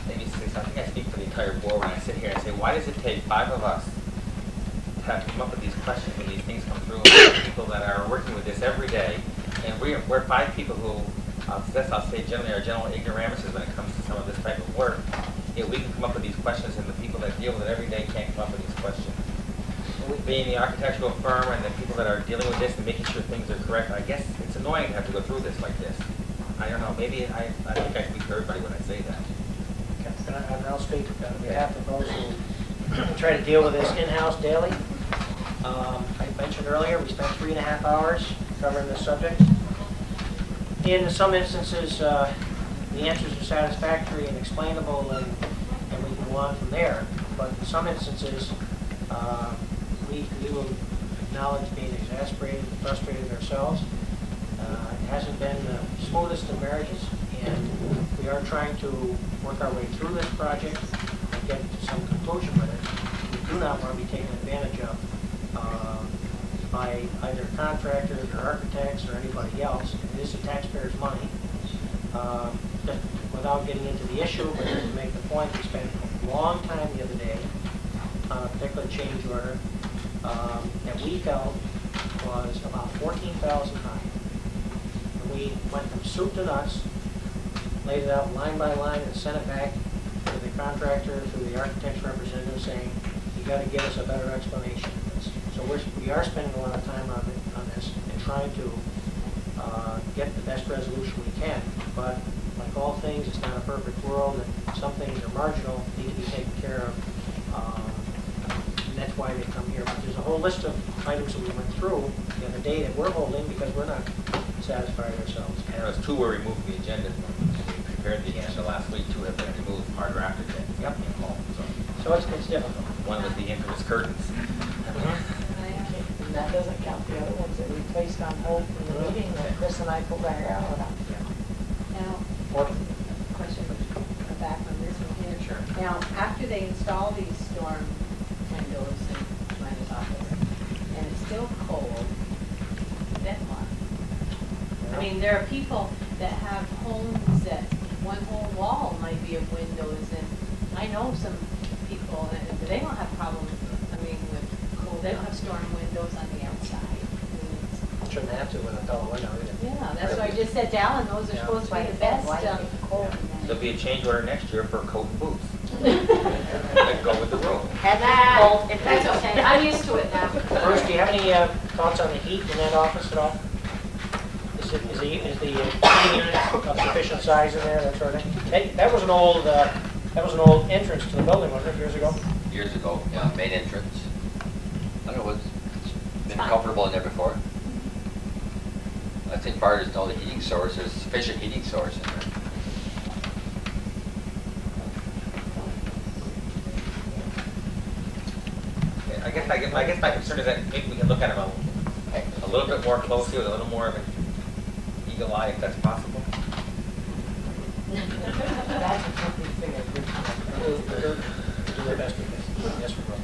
maybe say something. I think I speak for the entire board when I sit here and say, why does it take 5 of us to have to come up with these questions when these things come through? And people that are working with this every day, and we're 5 people who, I'll say generally are general ignoramuses when it comes to some of this type of work. Yet we can come up with these questions, and the people that deal with it every day can't come up with these questions. Being the architectural firm and the people that are dealing with this and making sure things are correct, I guess it's annoying to have to go through this like this. I don't know, maybe I think I speak for everybody when I say that. and I'll speak on behalf of those who try to deal with this in-house daily. I mentioned earlier, we spent 3.5 hours covering this subject. In some instances, the answers are satisfactory and explainable, and we can go on from there. But in some instances, we will acknowledge being exasperated and frustrated ourselves. It hasn't been the smoothest of marriages, and we are trying to work our way through this project and get to some conclusion with it. We do not want to be taken advantage of by either contractors or architects or anybody else. It is the taxpayers' money. Just without getting into the issue, but just to make the point, we spent a long time the other day on a particular change order that we felt was about $14,000 high. And we went from soup to nuts, laid it out line by line, and sent it back to the contractor, to the architect's representative, saying, you got to give us a better explanation of this. So we are spending a lot of time on this and trying to get the best resolution we can. But like all things, it's not a perfect world, and some things are marginal, need to be taken care of. And that's why they come here. But there's a whole list of items that we went through the other day that we're holding because we're not satisfied ourselves. And there was 2 were removed from the agenda. We prepared the agenda last week, 2 have been removed from our draft agenda. Yep. So So it's difficult. one was the infamous curtains. And that doesn't count the other ones that we placed on hold from the meeting that Chris and I pulled our hair out on. Now, Or- question back on this one here. Sure. Now, after they install these storm windows in my office, and it's still cold, then what? I mean, there are people that have homes that one whole wall might be of windows, and I know some people, and they don't have problems, I mean, with cold, they don't have storm windows on the outside. I mean, it's, Shouldn't have to with a double window either. yeah, that's what I just said to Alan, those are Yeah. supposed to be the best. There'll be a change order next year for coat and boots. That go with the room. And that, that's okay, I'm used to it now. Bruce, do you have any thoughts on the heat in that office at all? Is the heating unit of sufficient size in there, that sort of thing? That was an old That was an old entrance to the building, wasn't it, years ago? Years ago, yeah, main entrance. I don't know, it's been comfortable in there before. I think far as all the heating source, there's sufficient heating source in there. I guess my concern is that maybe we can look at them a little bit more closely with a little more of an eagle eye if that's possible. That's a complete thing I agree with. Do their best with it. Yes, we will.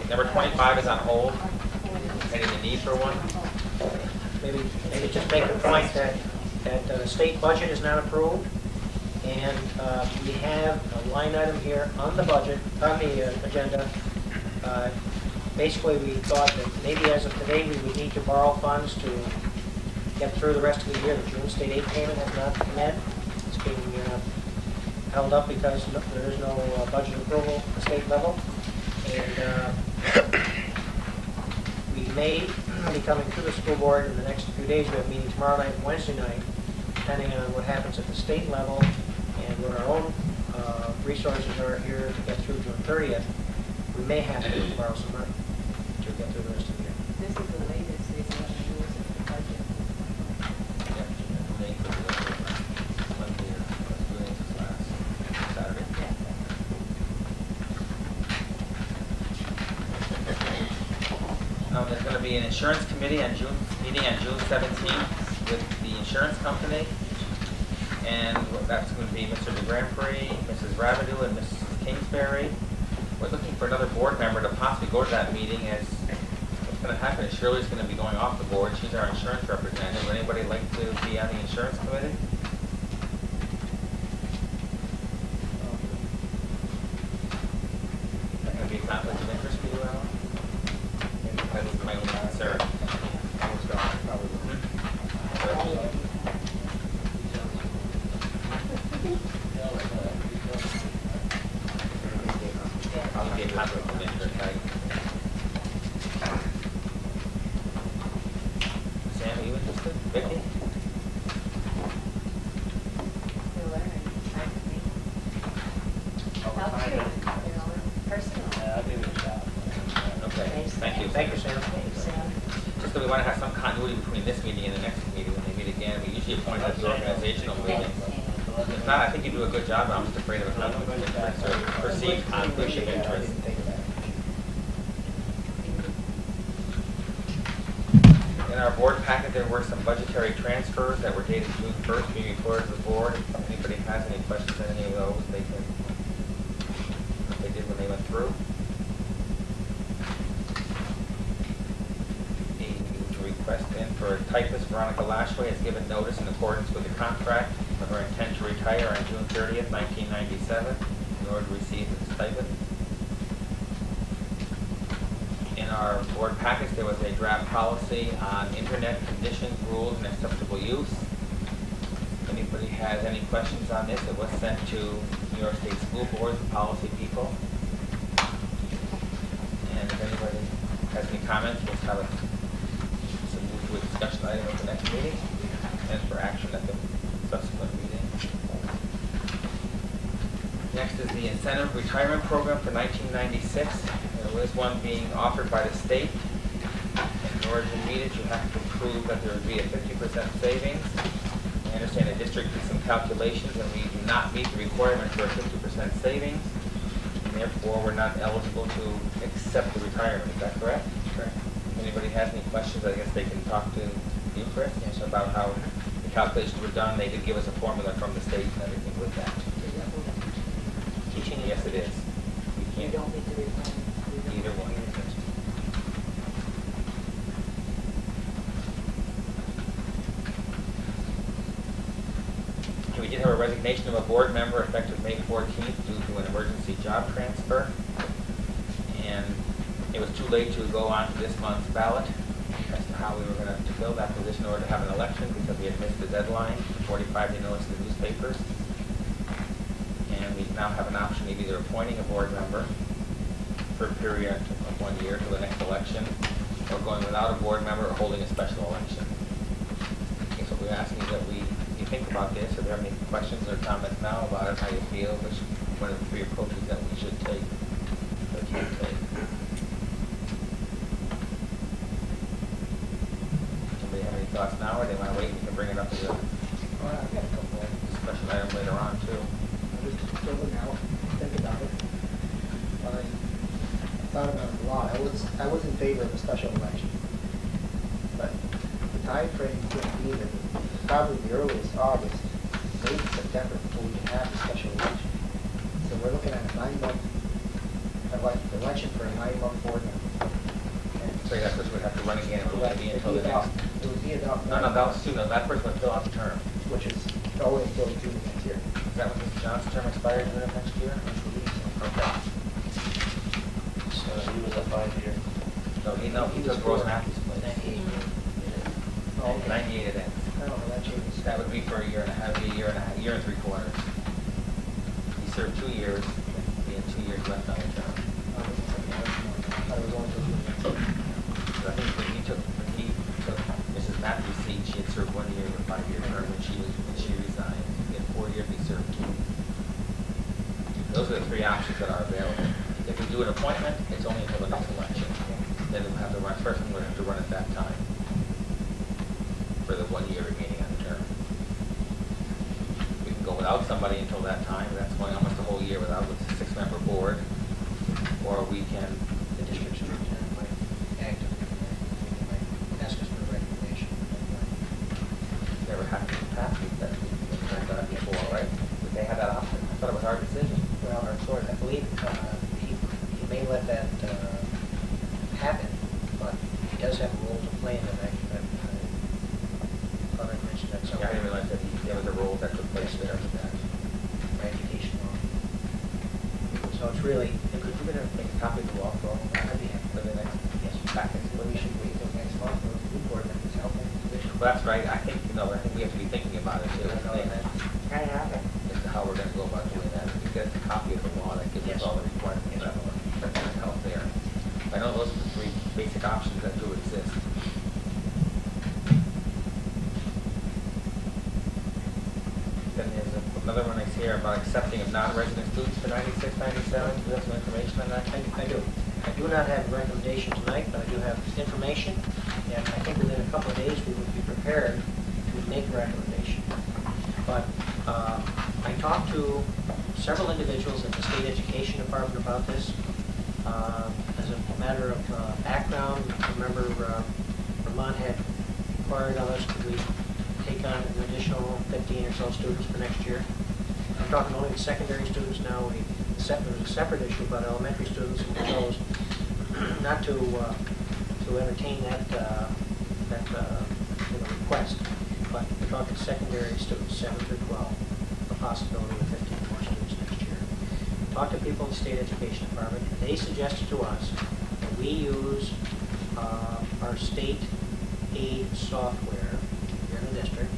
Number 25 is on hold. Any need for one? Maybe just make the point that the state budget is not approved, and we have a line item here on the budget, on the agenda. Basically, we thought that maybe as of today, we would need to borrow funds to get through the rest of the year. The June state aid payment has not come in. It's being held up because there is no budget approval at the state level. And we may be coming to the school board in the next few days. We have a meeting tomorrow night and Wednesday night, depending on what happens at the state level and what our own resources are here to get through June 30th. We may have to borrow some money to get through the rest of the year. This is the latest they've ever used in the budget. Yep. May for the Monday or doing this last Saturday. There's going to be an insurance committee meeting on June 17th with the insurance company. And that's going to be Mr. DeGranpree, Mrs. Rabideau, and Mrs. Kingsbury. We're looking for another board member to possibly go to that meeting, as what's going to happen is Shirley's going to be going off the board. She's our insurance representative. Would anybody like to be on the insurance committee? Is that going to be a conflict of interest for you, Alan? That's my only concern. I'll be a conflict of interest. Sam, are you interested? Vicki? You're learning, right, me. How true, personal. Yeah, I'll give it a shot. Okay, thank you. Thank you, Sam. Just that we want to have some continuity between this meeting and the next meeting when they meet again. We usually appoint at the organizational meeting. If not, I think you do a good job. I'm just afraid of a conflict of interest or perceived conflict of interest. In our board packet, there were some budgetary transfers that were dated June 1st being reported to the board. If anybody has any questions on any of those, they did when they went through. The request in for typist Veronica Lashway has given notice in accordance with the contract of her intent to retire on June 30th, 1997, in order to receive the stipend. In our board package, there was a draft policy on internet conditions, rules, and acceptable use. If anybody has any questions on this, it was sent to New York State School Board, the policy people. And if anybody has any comments, we'll have a move to a discussion item at the next meeting and for action at the subsequent meeting. Next is the incentive retirement program for 1996. There is one being offered by the state. In order to meet it, you have to prove that there would be a 50% savings. I understand the district did some calculations and we do not meet the requirement for a 50% savings. And therefore, we're not eligible to accept the retirement. Is that correct? Correct. If anybody has any questions, I guess they can talk to you, Chris, about how the calculations were done. They did give us a formula from the state and everything with that. Teaching, yes, it is. You don't need to require Either one. We did have a resignation of a board member effective May 14th due to an emergency job transfer. And it was too late to go on to this month's ballot as to how we were going to fill that position in order to have an election because we had missed the deadline, 45-day notice in the newspapers. And we now have an option of either appointing a board member for a period of 1 year to the next election, or going without a board member or holding a special election. I guess what we're asking is that you think about this, if you have any questions or comments now about it, how you feel, which one of the three approaches that we should take, or can take. Somebody have any thoughts now, or they want to wait, we can bring it up as a, I've got a couple of special item later on too. just throw it out, think about it. I thought about it a lot. I was in favor of a special election. But the time frame could be that probably the earliest August, maybe September before we can have a special election. So we're looking at a 9-month election for a 9-month board member. So that person would have to run again, it would be until the next. It would be about. No, that was soon, that person would fill out the term. Which is only until June next year. Is that when Mr. Johnson's term expires in the next year? Okay. So he was a 5-year. No, he took Rose Matthews' place. 98. Oh, okay. 98 it ends. I don't know, that changes. That would be for a year and a half, year and 3 quarters. He served 2 years, he had 2 years left on the term. I was on to June next year. So I think when he took Mrs. Matthews' seat, she had served 1 year with a 5-year term when she resigned. He had 4 years, he served 2. Those are the 3 options that are available. If we do an appointment, it's only until the next election. Then we'll have to run, first one would have to run at that time for the 1 year remaining on the term. We can go without somebody until that time, that's going almost a whole year without with a 6-member board. Or we can, The district superintendent might ask us for a recommendation. never happened in the past, we've done it before, right? They had that option, I thought it was our decision. Well, I believe he may let that happen, but he does have a role to play in it. I thought I mentioned that Yeah, I somewhere. didn't realize that there was a role that took place there. My education law. So it's really, Could you make a copy of the law for all? I'd be happy. For the next packet? But we should wait till next month for the board members help in the position. Well, that's right, I think we have to be thinking about it too. I have it. As to how we're gonna go about doing that. If we get a copy of the law that gives us all the requirements, that can help there. I know those are the 3 basic options that do exist. Then there's another one that's here about accepting of non-resident students for 96, 97. Do you have some information on that? I do. I do not have a recommendation tonight, but I do have information, and I think within a couple of days, we would be prepared to make a recommendation. But I talked to several individuals at the State Education Department about this. As a matter of background, remember Vermont had inquired of us, could we take on an additional 15 or so students for next year? I'm talking only the secondary students now. There was a separate issue about elementary students, and we chose not to entertain that request. But we're talking secondary students, 7 through 12, a possibility of 15 more students next year. Talked to people in the State Education Department, and they suggested to us that we use our state aid software here in the district,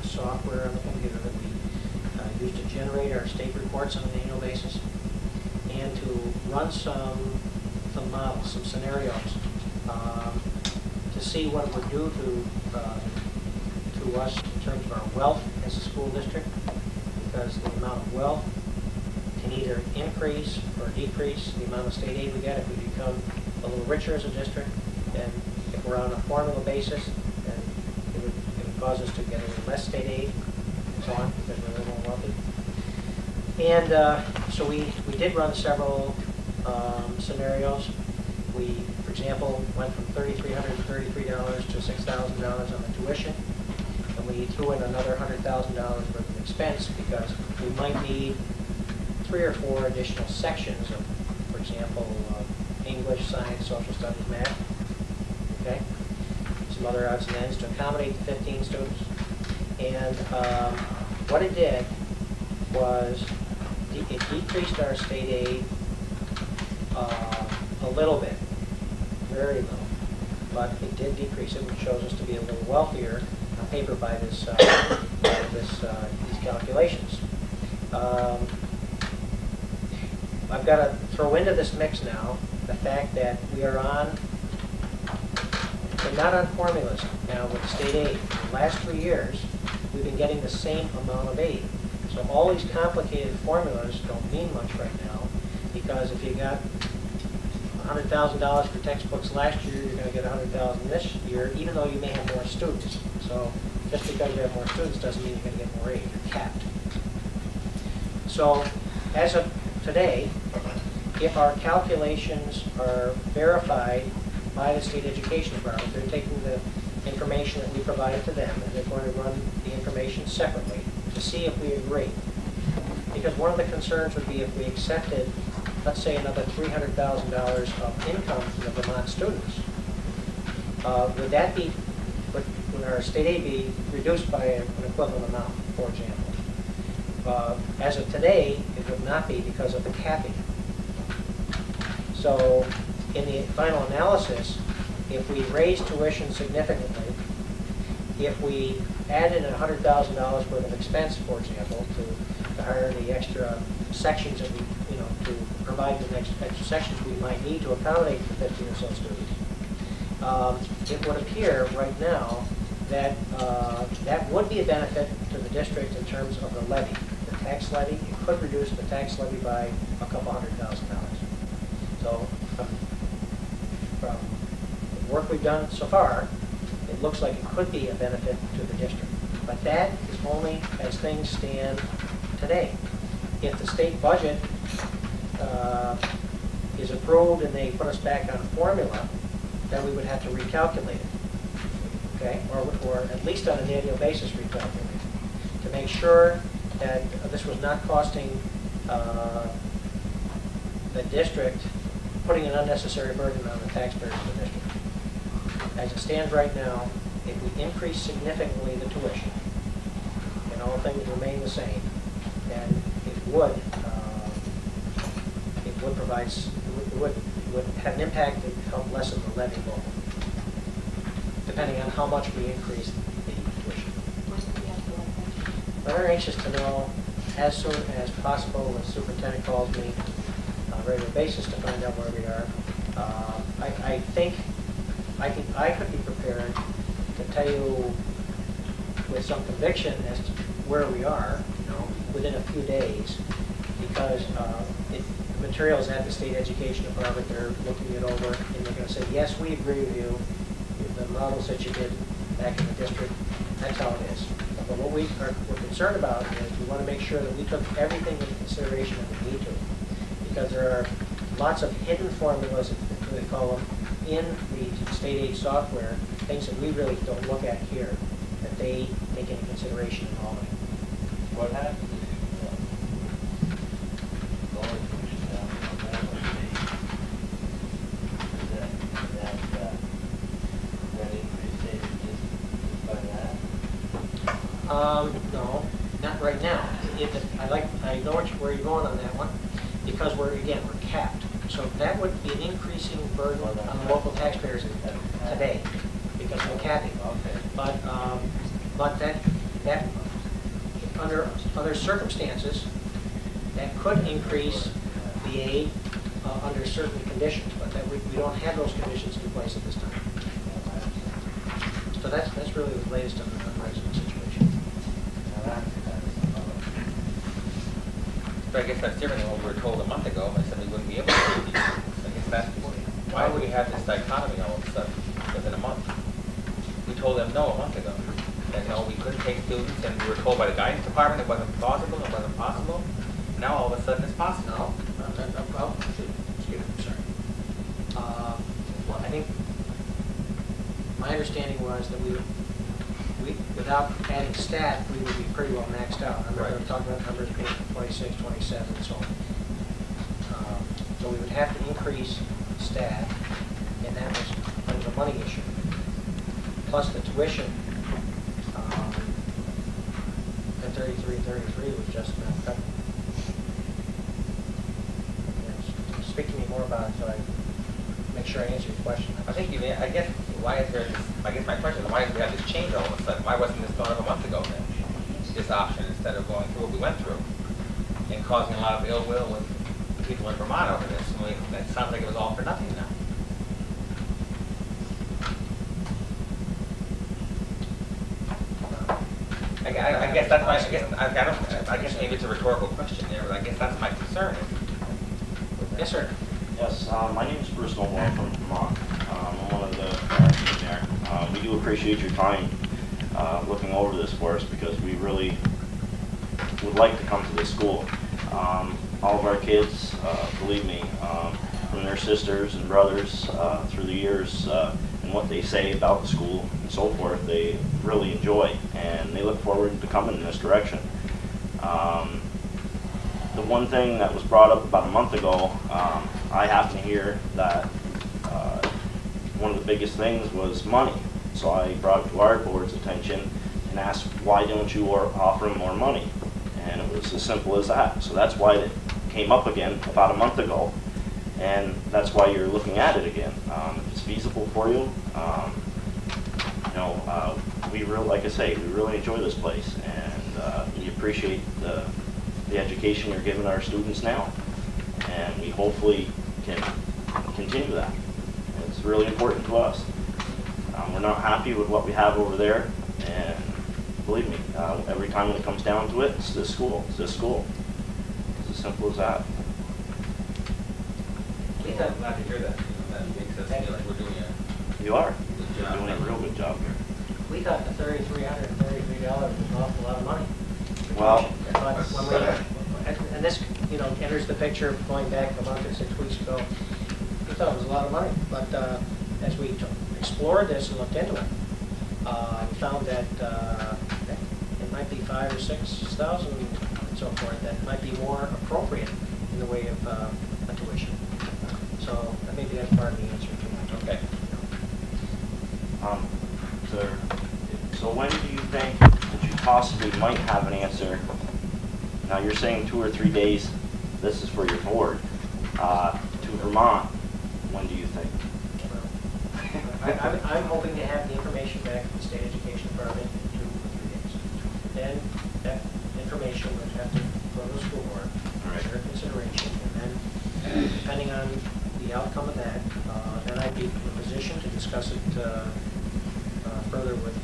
a software on the computer that we use to generate our state reports on an annual basis, and to run some models, some scenarios, to see what it would do to us in terms of our wealth as a school district, because the amount of wealth can either increase or decrease the amount of state aid we get if we become a little richer as a district, and if we're on a formula basis, then it would cause us to get a little less state aid, and so on, because we're a little more wealthy. And so we did run several scenarios. We, for example, went from $3,333 to $6,000 on the tuition, and we threw in another $100,000 worth of expense because we might need 3 or 4 additional sections of, for example, English, science, social studies, math. Okay, some other odds and ends to accommodate the 15 students. And what it did was it decreased our state aid a little bit, very little, but it did decrease it, which shows us to be a little wealthier on paper by this, these calculations. I've got to throw into this mix now the fact that we're not on formulas now with state aid. In the last 3 years, we've been getting the same amount of aid. So all these complicated formulas don't mean much right now, because if you got $100,000 for textbooks last year, you're going to get $100,000 this year, even though you may have more students. So just because you have more students doesn't mean you're going to get more aid. You're capped. So as of today, if our calculations are verified by the state education department, they're taking the information that we provided to them, and they're going to run the information separately to see if we agree. Because one of the concerns would be if we accepted, let's say, another $300,000 of income from the Vermont students, would that be, would our state aid be reduced by an equivalent amount, for example? As of today, it would not be because of the capping. So in the final analysis, if we raise tuition significantly, if we added $100,000 worth of expense, for example, to hire the extra sections that we, to provide the next extra sections we might need to accommodate the 15 or so students, it would appear right now that that would be a benefit to the district in terms of the levy, the tax levy. It could reduce the tax levy by a couple $100,000. So from the work we've done so far, it looks like it could be a benefit to the district. But that is only as things stand today. If the state budget is approved and they put us back on a formula, then we would have to recalculate it, okay? Or at least on an annual basis recalculate it, to make sure that this was not costing the district, putting an unnecessary burden on the taxpayers of the district. As it stands right now, if we increase significantly the tuition, and all things remain the same, then it would provide, it would have an impact to help lessen the levy load, depending on how much we increase the tuition. We're anxious to know as soon as possible. The superintendent calls me on a regular basis to find out where we are. I think I could be prepared to tell you with some conviction as to where we are, within a few days, because the materials at the state education department, they're looking it over, and they're going to say, yes, we agree with you. The models that you did back in the district, that's how it is. But what we're concerned about is we want to make sure that we took everything into consideration that we need to, because there are lots of hidden formulas, as they call them, in the state aid software, things that we really don't look at here, that they take into consideration in all of it. What happens if you lower tuition down on that that increase savings just by that? No, not right now. I know where you're going on that one, because we're capped. So that would be an increasing burden on the local taxpayers today, because of the capping. Okay. But that under other circumstances, that could increase the aid under certain conditions, but that we don't have those conditions in place at this time. So that's really the latest on the present situation. So I guess that's different than what we were told a month ago. I said we wouldn't be able to do these. I guess that's, why would we have this dichotomy all of a sudden within a month? We told them no a month ago. That no, we couldn't take students, and we were told by the guidance department it wasn't plausible, it wasn't possible. Now all of a sudden it's possible. No, excuse me, I'm sorry. Well, I think my understanding was that we without adding staff, we would be pretty well maxed out. I remember talking about numbers being 26, 27, and so on. So we would have to increase staff, and that was a money issue. Plus the tuition, at 33 was just not cut. Speak to me more about it so I make sure I answer your question. I think you may, I guess why is there this, I guess my question is why did we have this change all of a sudden? Why wasn't this thought of a month ago then? This option instead of going through what we went through and causing a lot of ill will with people in Vermont over this. And it sounds like it was all for nothing now. I guess that's my, I guess maybe it's a rhetorical question there, but I guess that's my concern. Yes, sir. Yes, my name is Bruce Noble, I'm from Vermont. I'm one of the parents in there. We do appreciate your time looking over this for us because we really would like to come to this school. All of our kids, believe me, from their sisters and brothers through the years and what they say about the school and so forth, they really enjoy and they look forward to coming in this direction. The one thing that was brought up about a month ago, I happened to hear that one of the biggest things was money. So I brought it to our board's attention and asked, why don't you offer them more money? And it was as simple as that. So that's why it came up again about a month ago. And that's why you're looking at it again. If it's feasible for you, we really, like I say, we really enjoy this place, and we appreciate the education you're giving our students now, and we hopefully can continue that. It's really important to us. We're not happy with what we have over there, and believe me, every time when it comes down to it, it's this school. It's this school. It's as simple as that. I'm glad to hear that. That makes us feel like we're doing You are. good You're job. doing a real good job here. We thought the $3,333 was an awful lot of money. Well, But when we, and this, enters the picture going back a month or 6 weeks ago, we thought it was a lot of money. But as we explored this and looked into it, we found that it might be 5,000 or 6,000 and so forth that might be more appropriate in the way of a tuition. So maybe that's part of the answer to that. Okay. So when do you think that you possibly might have an answer? Now you're saying 2 or 3 days, this is for your board, to Vermont. When do you think? I'm hoping to have the information back from the state education department in 2 or 3 days. Then that information would have to go to the school board for their consideration, and then depending on the outcome of that, then I'd be in a position to discuss it further with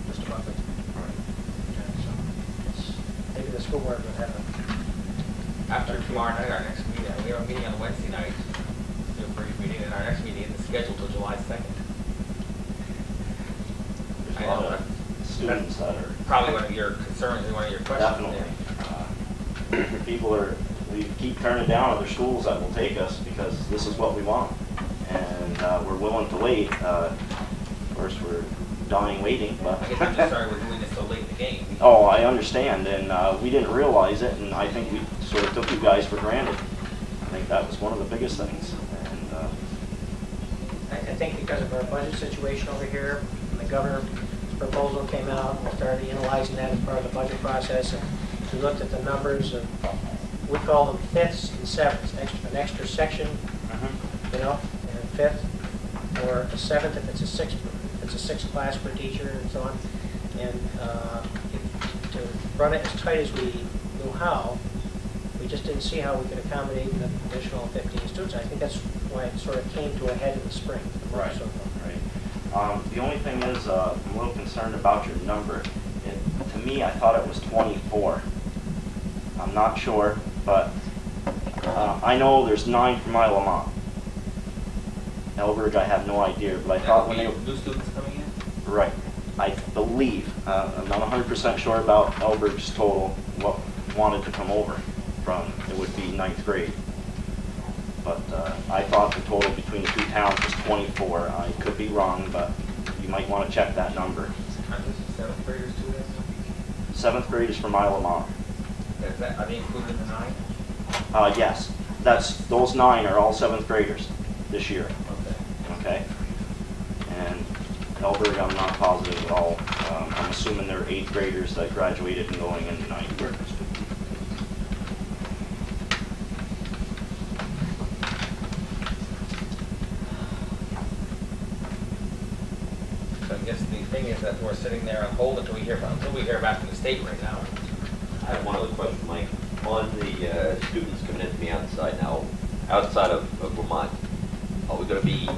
Mr. Buckley. So maybe the school board would have a... After tomorrow night, our next meeting, we have a meeting on Wednesday night, do a brief meeting, and our next meeting is scheduled till July 2nd. There's a lot of students that are... Probably one of your concerns and one of your questions Definitely. We keep turning down other schools that will take us because this is what we want. And we're willing to wait. Of course, we're dying waiting, but... I guess I'm just sorry we're doing this so late in the game. Oh, I understand, and we didn't realize it, and I think we sort of took you guys for granted. I think that was one of the biggest things. And I think because of our budget situation over here, when the governor's proposal came out, and we started analyzing that as part of the budget process, and we looked at the numbers, and we call them fifths and sevenths, an extra section, and a fifth, or a seventh if it's a sixth class per teacher, and so on. And to run it as tight as we knew how, we just didn't see how we could accommodate an additional 15 students. I think that's why it sort of came to a head in the spring. right, right. The only thing is, I'm a little concerned about your number. To me, I thought it was 24. I'm not sure, but I know there's 9 from Lamont. Elbridge, I have no idea, but I thought when they were... New students coming in? Right. I believe, I'm not 100% sure about Elbridge's total, what wanted to come over from, it would be 9th grade. But I thought the total between the 2 towns was 24. I could be wrong, but you might want to check that number. Aren't there 7th graders too then? 7th grade is from Lamont. Are they included in the 9? Yes. Those 9 are all 7th graders this year. Okay? And Elbridge, I'm not positive at all. I'm assuming they're 8th graders that graduated and going into 9th grade. So I guess the thing is that we're sitting there on hold until we hear back from the state right now. I have one other question, Mike. On the students coming in from the outside now, outside of Vermont, are we going to be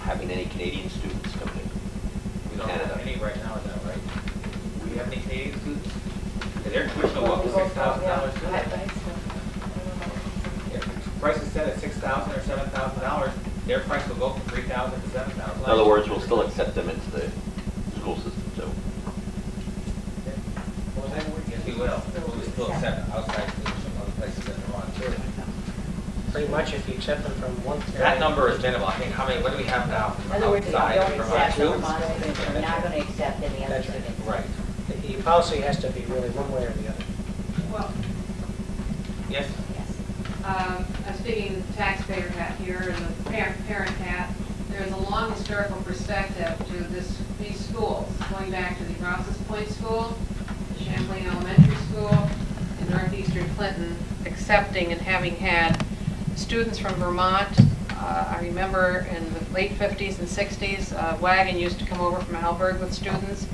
having any Canadian students coming in? We don't have any right now, is that right? their price will go from 3,000 to 7,000. In other words, we'll still accept them into the school system too. Yes, we will. We'll still accept outside students from other places in Vermont too. Pretty much if you accept them from one. That number is minimal. I think, how many, what do we have now In from other words, if you outside don't of Vermont accept the students? Vermont students, you're not going to accept any other That's right. students. Right. The policy has to be really one way or the other. Well, Yes? Yes. I'm speaking taxpayer hat here and the parent hat. There's a long historical perspective to these schools, going back to the Rouse's Point School, the Champlain Elementary School, and Northeastern Clinton, accepting and having had students from Vermont. I remember in the late 50s and 60s, Wagon used to come over from Alberg with students.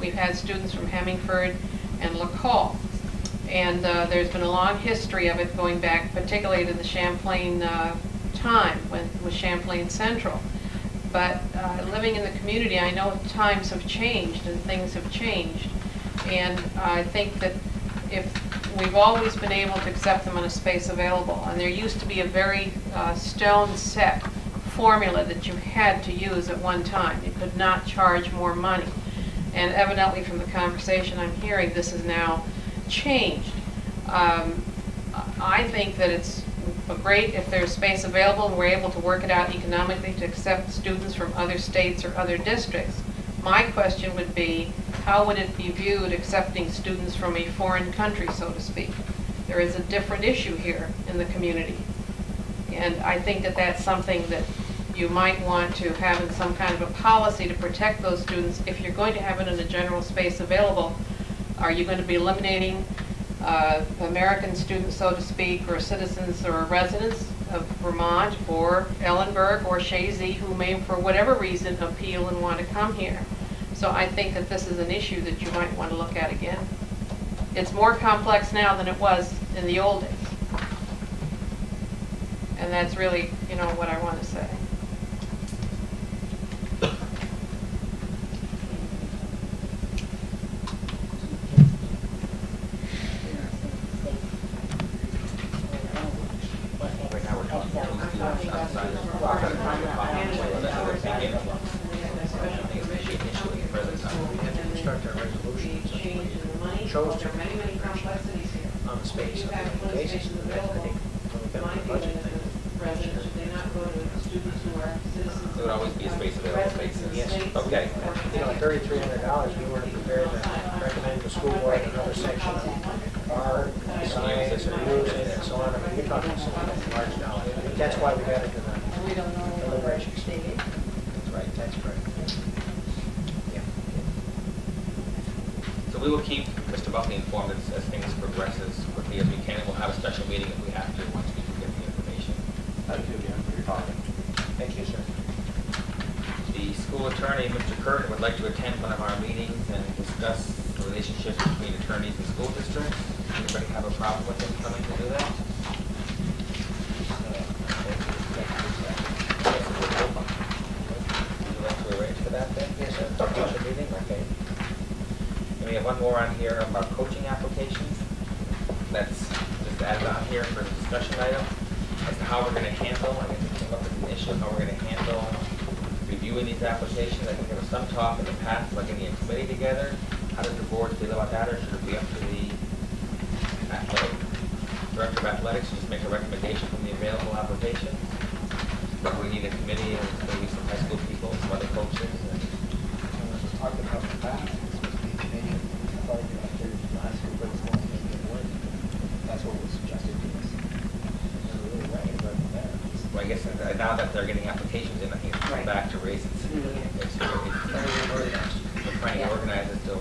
We've had students from Hemingford and LaColle. And there's been a long history of it going back particularly to the Champlain time when it was Champlain Central. But living in the community, I know times have changed and things have changed. And I think that if we've always been able to accept them on a space available, and there used to be a very stone set formula that you had to use at one time. You could not charge more money. And evidently from the conversation I'm hearing, this is now changed. I think that it's great if there's space available and we're able to work it out economically to accept students from other states or other districts. My question would be, how would it be viewed accepting students from a foreign country, so to speak? There is a different issue here in the community. And I think that that's something that you might want to have in some kind of a policy to protect those students. If you're going to have it in a general space available, are you going to be eliminating American students, so to speak, or citizens or residents of Vermont or Ellenburg or Shazy who may, for whatever reason, appeal and want to come here? So I think that this is an issue that you might want to look at again. It's more complex now than it was in the old days. And that's really, what I want to say. Right now we're talking about students outside of Construct our resolutions chose to on the space of the basis of the budget thing. There would always be a space available spaces. Yes. Okay. $3,300, we weren't prepared to recommend the school board another section of art, science, and music, and so on. I mean, you're talking some large dollars. I think that's why we got into the deliberations. That's right. That's correct. Yeah. So we will keep Mr. Buckley informed as things progress as quickly as we can, and we'll have a special meeting if we have to once we can get the information. Thank you again for your time. Thank you, sir. The school attorney, Mr. Curtin, would like to attend one of our meetings and discuss the relationships between attorneys and school districts. Anybody have a problem with him coming to do that? Would you like to arrange for that then? Yes, sir. Special meeting, okay. And we have one more on here about coaching applications. That's just added on here for the discussion item as to how we're going to handle, I guess it came up with an issue, how we're going to handle reviewing these applications. I think there was some talk in the past about getting a committee together. How does the board feel about that, or should it be up to the athletic director of athletics to just make a recommendation from the available applications? But we need a committee and maybe some high school people, some other coaches. And Talked about the past, it's supposed to be a committee, athletic directors, the high school principals, maybe a board. That's what was suggested to us. Never really went anywhere from there. well, I guess now that they're getting applications in, I think it's come back to raise its, we're trying to organize it to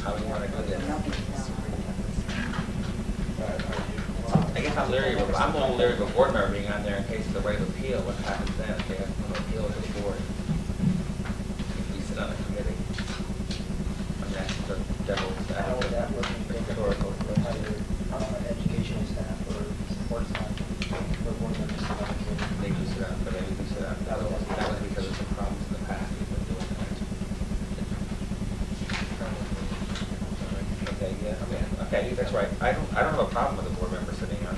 how we want to do this. I guess I'm leery, I'm a little leery of a board member being on there in case of the right of appeal. What happens then if they have an appeal to the board? If we sit on a committee. I mean, that's the devil's How would advocate. that work in rhetorical, with either educational staff or support staff for board members to have a committee? They do sit on, but they do sit on. That was because of some problems in the past. We've been doing that. Okay, yeah, I mean, okay, that's right. I don't have a problem with a board member sitting on.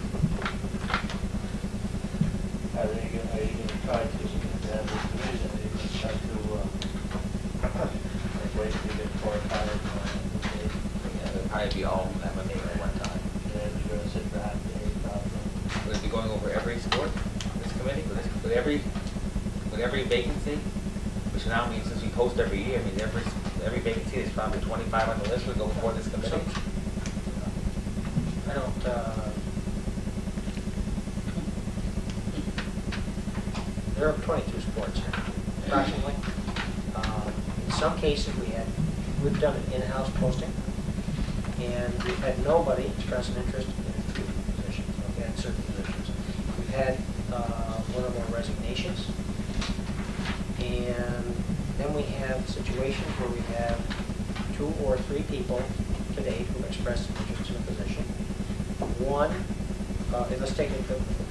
Are you try to have this committee, that they just try to, like, wait till we get 4 or 5 days. Yeah, it'll probably be all MMA at one time. And then we're gonna sit for half a day, probably. We'll be going over every sport, this committee, with every vacancy, which now means since we post every year, I mean, every vacancy, there's probably 25 on the list, we go before this committee. I don't, there are 22 sports here, approximately. In some cases, we've done an in-house posting, and we've had nobody express an interest in a few positions, okay, in certain positions. We've had one or more resignations, and then we have situations where we have 2 or 3 people to date who've expressed an interest in a position. One, and let's take a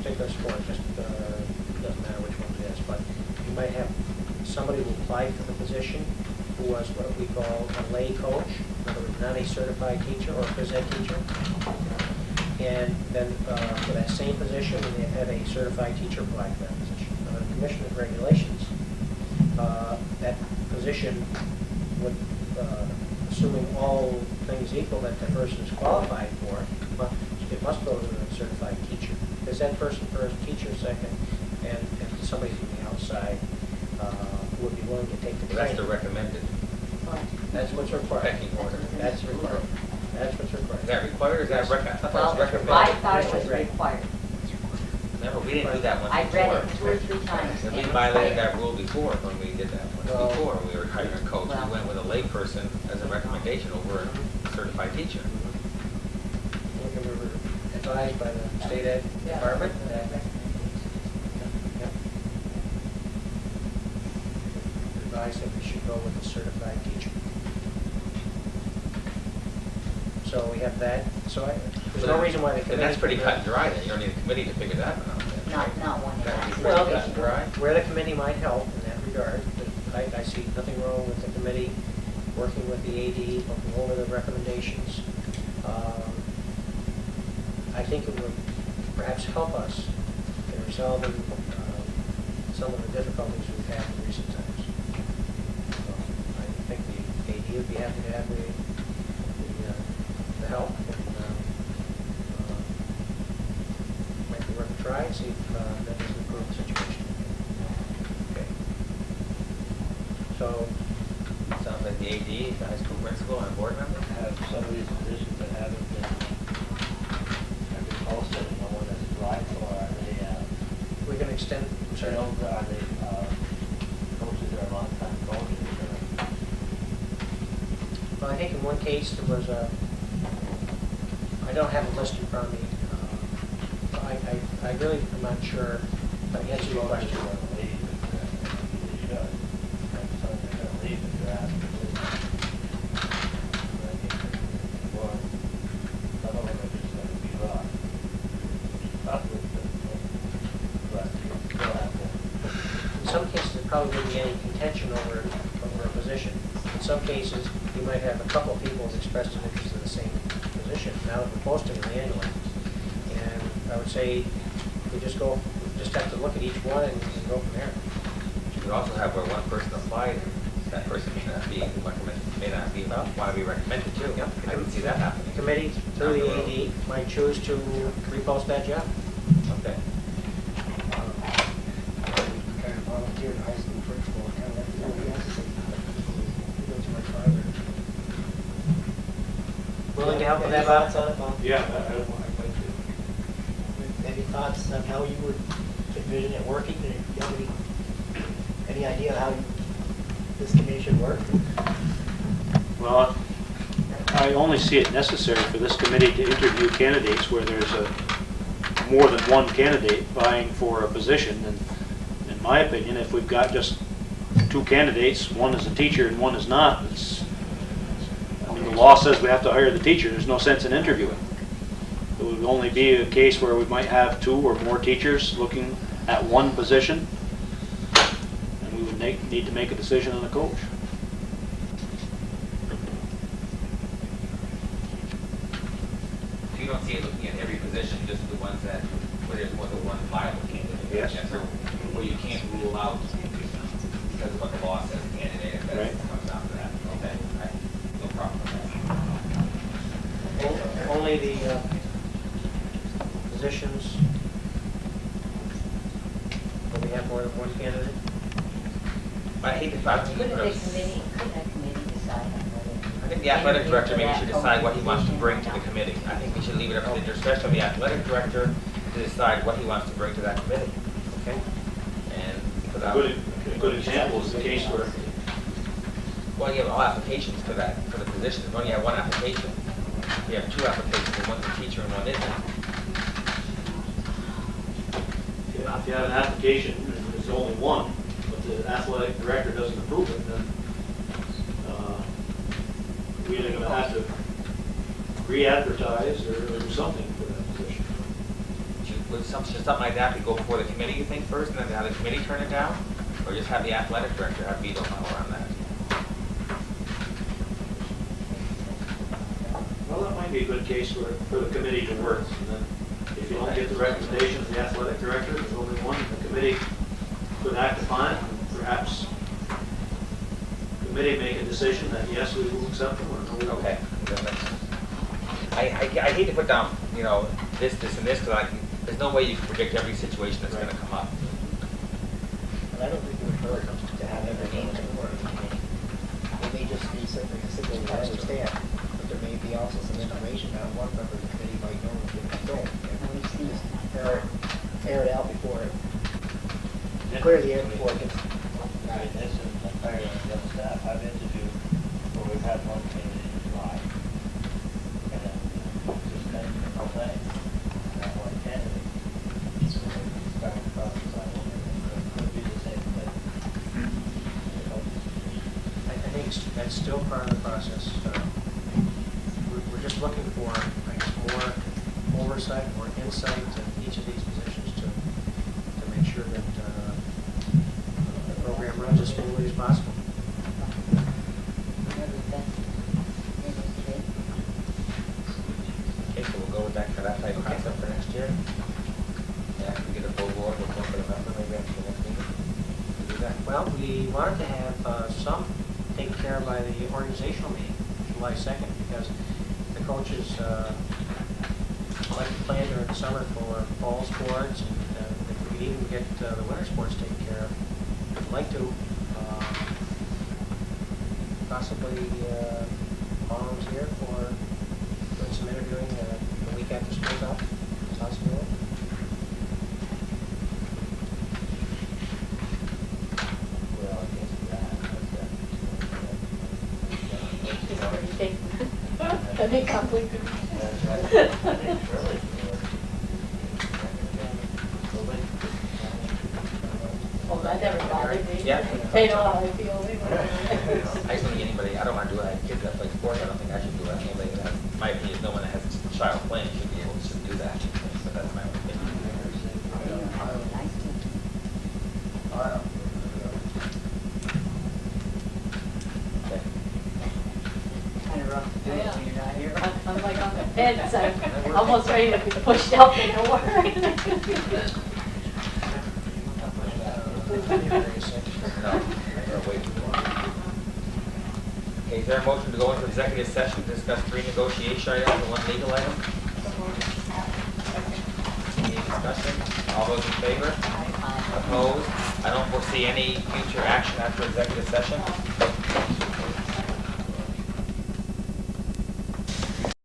particular sport, just doesn't matter which one it is, but you might have somebody who applied for the position who was what we call a lay coach, in other words, not a certified teacher or a phys ed teacher. And then for that same position, we may have had a certified teacher apply for that position. Under the Commissioner's regulations, that position would, assuming all things equal that the person is qualified for, it must go to a certified teacher. Is that person first, teacher second, and somebody from the outside would be willing to take the training. That's the recommended That's what's required. pecking order. That's required. That's what's Is required. that required or is that recommended? I thought Well, it was recommended. I thought it was required. Remember, we didn't do that one I before. read it 2 or 3 times. And we and violated that rule before when we did that once Well- before, when we were hiring a coach. Well- We went with a layperson as a recommendation over a certified teacher. We were advised by the state ed department that, yep. Advised that we should go with a certified teacher. So we have that, so there's no reason why the committee. And that's pretty cut and dry then, you don't need a committee to figure that one out then. Not one That'd be of pretty Well, cut and dry. where the committee might help in that regard, but I see nothing wrong with the committee working with the AD, looking over the recommendations. I think it would perhaps help us in resolving some of the difficulties we've had in recent times. So I think the AD would be happy to have the help, and might be worth a try and see if that doesn't improve the situation. Okay. So, Sounds like the AD, the high school principal, and a board member? Have some of these positions that haven't been posted, and no one has applied for, are they, we can extend, I'm sorry. are they, coaches that are long-time coaches, or? Well, I think in one case there was I don't have a list in front of me. I really am not sure, but I answer your question. In some cases, there probably wouldn't be any contention over a position. In some cases, you might have a couple of people who've expressed an interest in the same position, now that we're posting them annually. And I would say, we just have to look at each one and go from there. You could also have where one person applied, that person may not be want to be recommended too. Yep. I can see that happening. The committee, through the AD, might choose to repost that job. Okay. Kind of volunteer in high school principal, kind of have to do what he has to say. He goes to my father. Willing to help with Any that, thoughts on it, Bob? Yeah, Any thoughts on how you would envision it working? Do you have any idea how this committee should work? well, I only see it necessary for this committee to interview candidates where there's more than one candidate vying for a position. And in my opinion, if we've got just 2 candidates, one is a teacher and one is not, I mean, the law says we have to hire the teacher. There's no sense in interviewing. It would only be a case where we might have 2 or more teachers looking at one position, and we would need to make a decision on a coach. So you don't see it looking at every position, just the ones that, where there's more than one viable candidate? Yes. Sir? where you can't rule out because of what the law says, candidate, if that Right. comes down to that. Okay, no problem with that. Only the positions where we have more than one candidate? I hate to, I Couldn't the committee, couldn't that committee decide on whether? I think the athletic director maybe should decide what he wants to bring to the committee. I think we should leave it up to the discretion of the athletic director to decide what he wants to bring to that committee. Okay. And A without. good example is the case where, Well, you have all applications for that, for the position. If you only have one application, you have two applications, and one's a teacher and one isn't. if you have an application and there's only one, but the athletic director doesn't approve it, then we're either gonna have to re-advertise or do something for that position. Should something like that be go before the committee, you think, first, and then have the committee turn it down? Or just have the athletic director have veto power on that? Well, that might be a good case for the committee to work, and then if you don't get the recommendation of the athletic director, there's only one, the committee could act upon it, and perhaps the committee make a decision that yes, we will accept them, or no, we won't. Okay. I hate to put down, you know, this, and this, because there's no way you can predict every situation that's gonna come up. And I don't think it would hurt to have every name on the board of the committee. It may just be something as simple as I understand, but there may be also some information that one member of the committee might know and different don't. And we just air it out before it, clear the air before it gets. I mean, this is entirely on the other staff. I've interviewed where we've had one candidate in July. And then just kind of complain. That one candidate. So we start the process. I don't think it could be the same thing. I think that's still part of the process. We're just looking for, I guess, more oversight, more insight in each of these positions to make sure that the program runs as smoothly as possible. Okay, so we'll go with that type of concept for next year. Yeah, if we get a full board, we'll come for the member, maybe after the next meeting. We'll do that. Well, we wanted to have some taken care of by the organizational meeting, July 2nd, because the coaches like to plan during the summer for fall sports, and if we could even get the winter sports taken care of, we'd like to possibly volunteer for doing some interviewing the week after school's out. Possibility. Well, I guess that. That makes conflict. Well, that never bothered me. Yeah. They know how I feel. They know. I just don't think anybody, I don't want to do it. I have kids that play sports. I don't think I should do it. Anybody that has, my opinion, no one that has a child playing should be able to do that. But that's my own opinion. Okay. Kind of rough to do it Yeah. when you're not here. I'm like on the fence. I'm almost ready to be pushed out the door. No, we're waiting. Okay, is there a motion to go into executive session to discuss 3 negotiation items and 1 legal item? Any discussion? All those in favor? Opposed? I don't foresee any future action after executive session.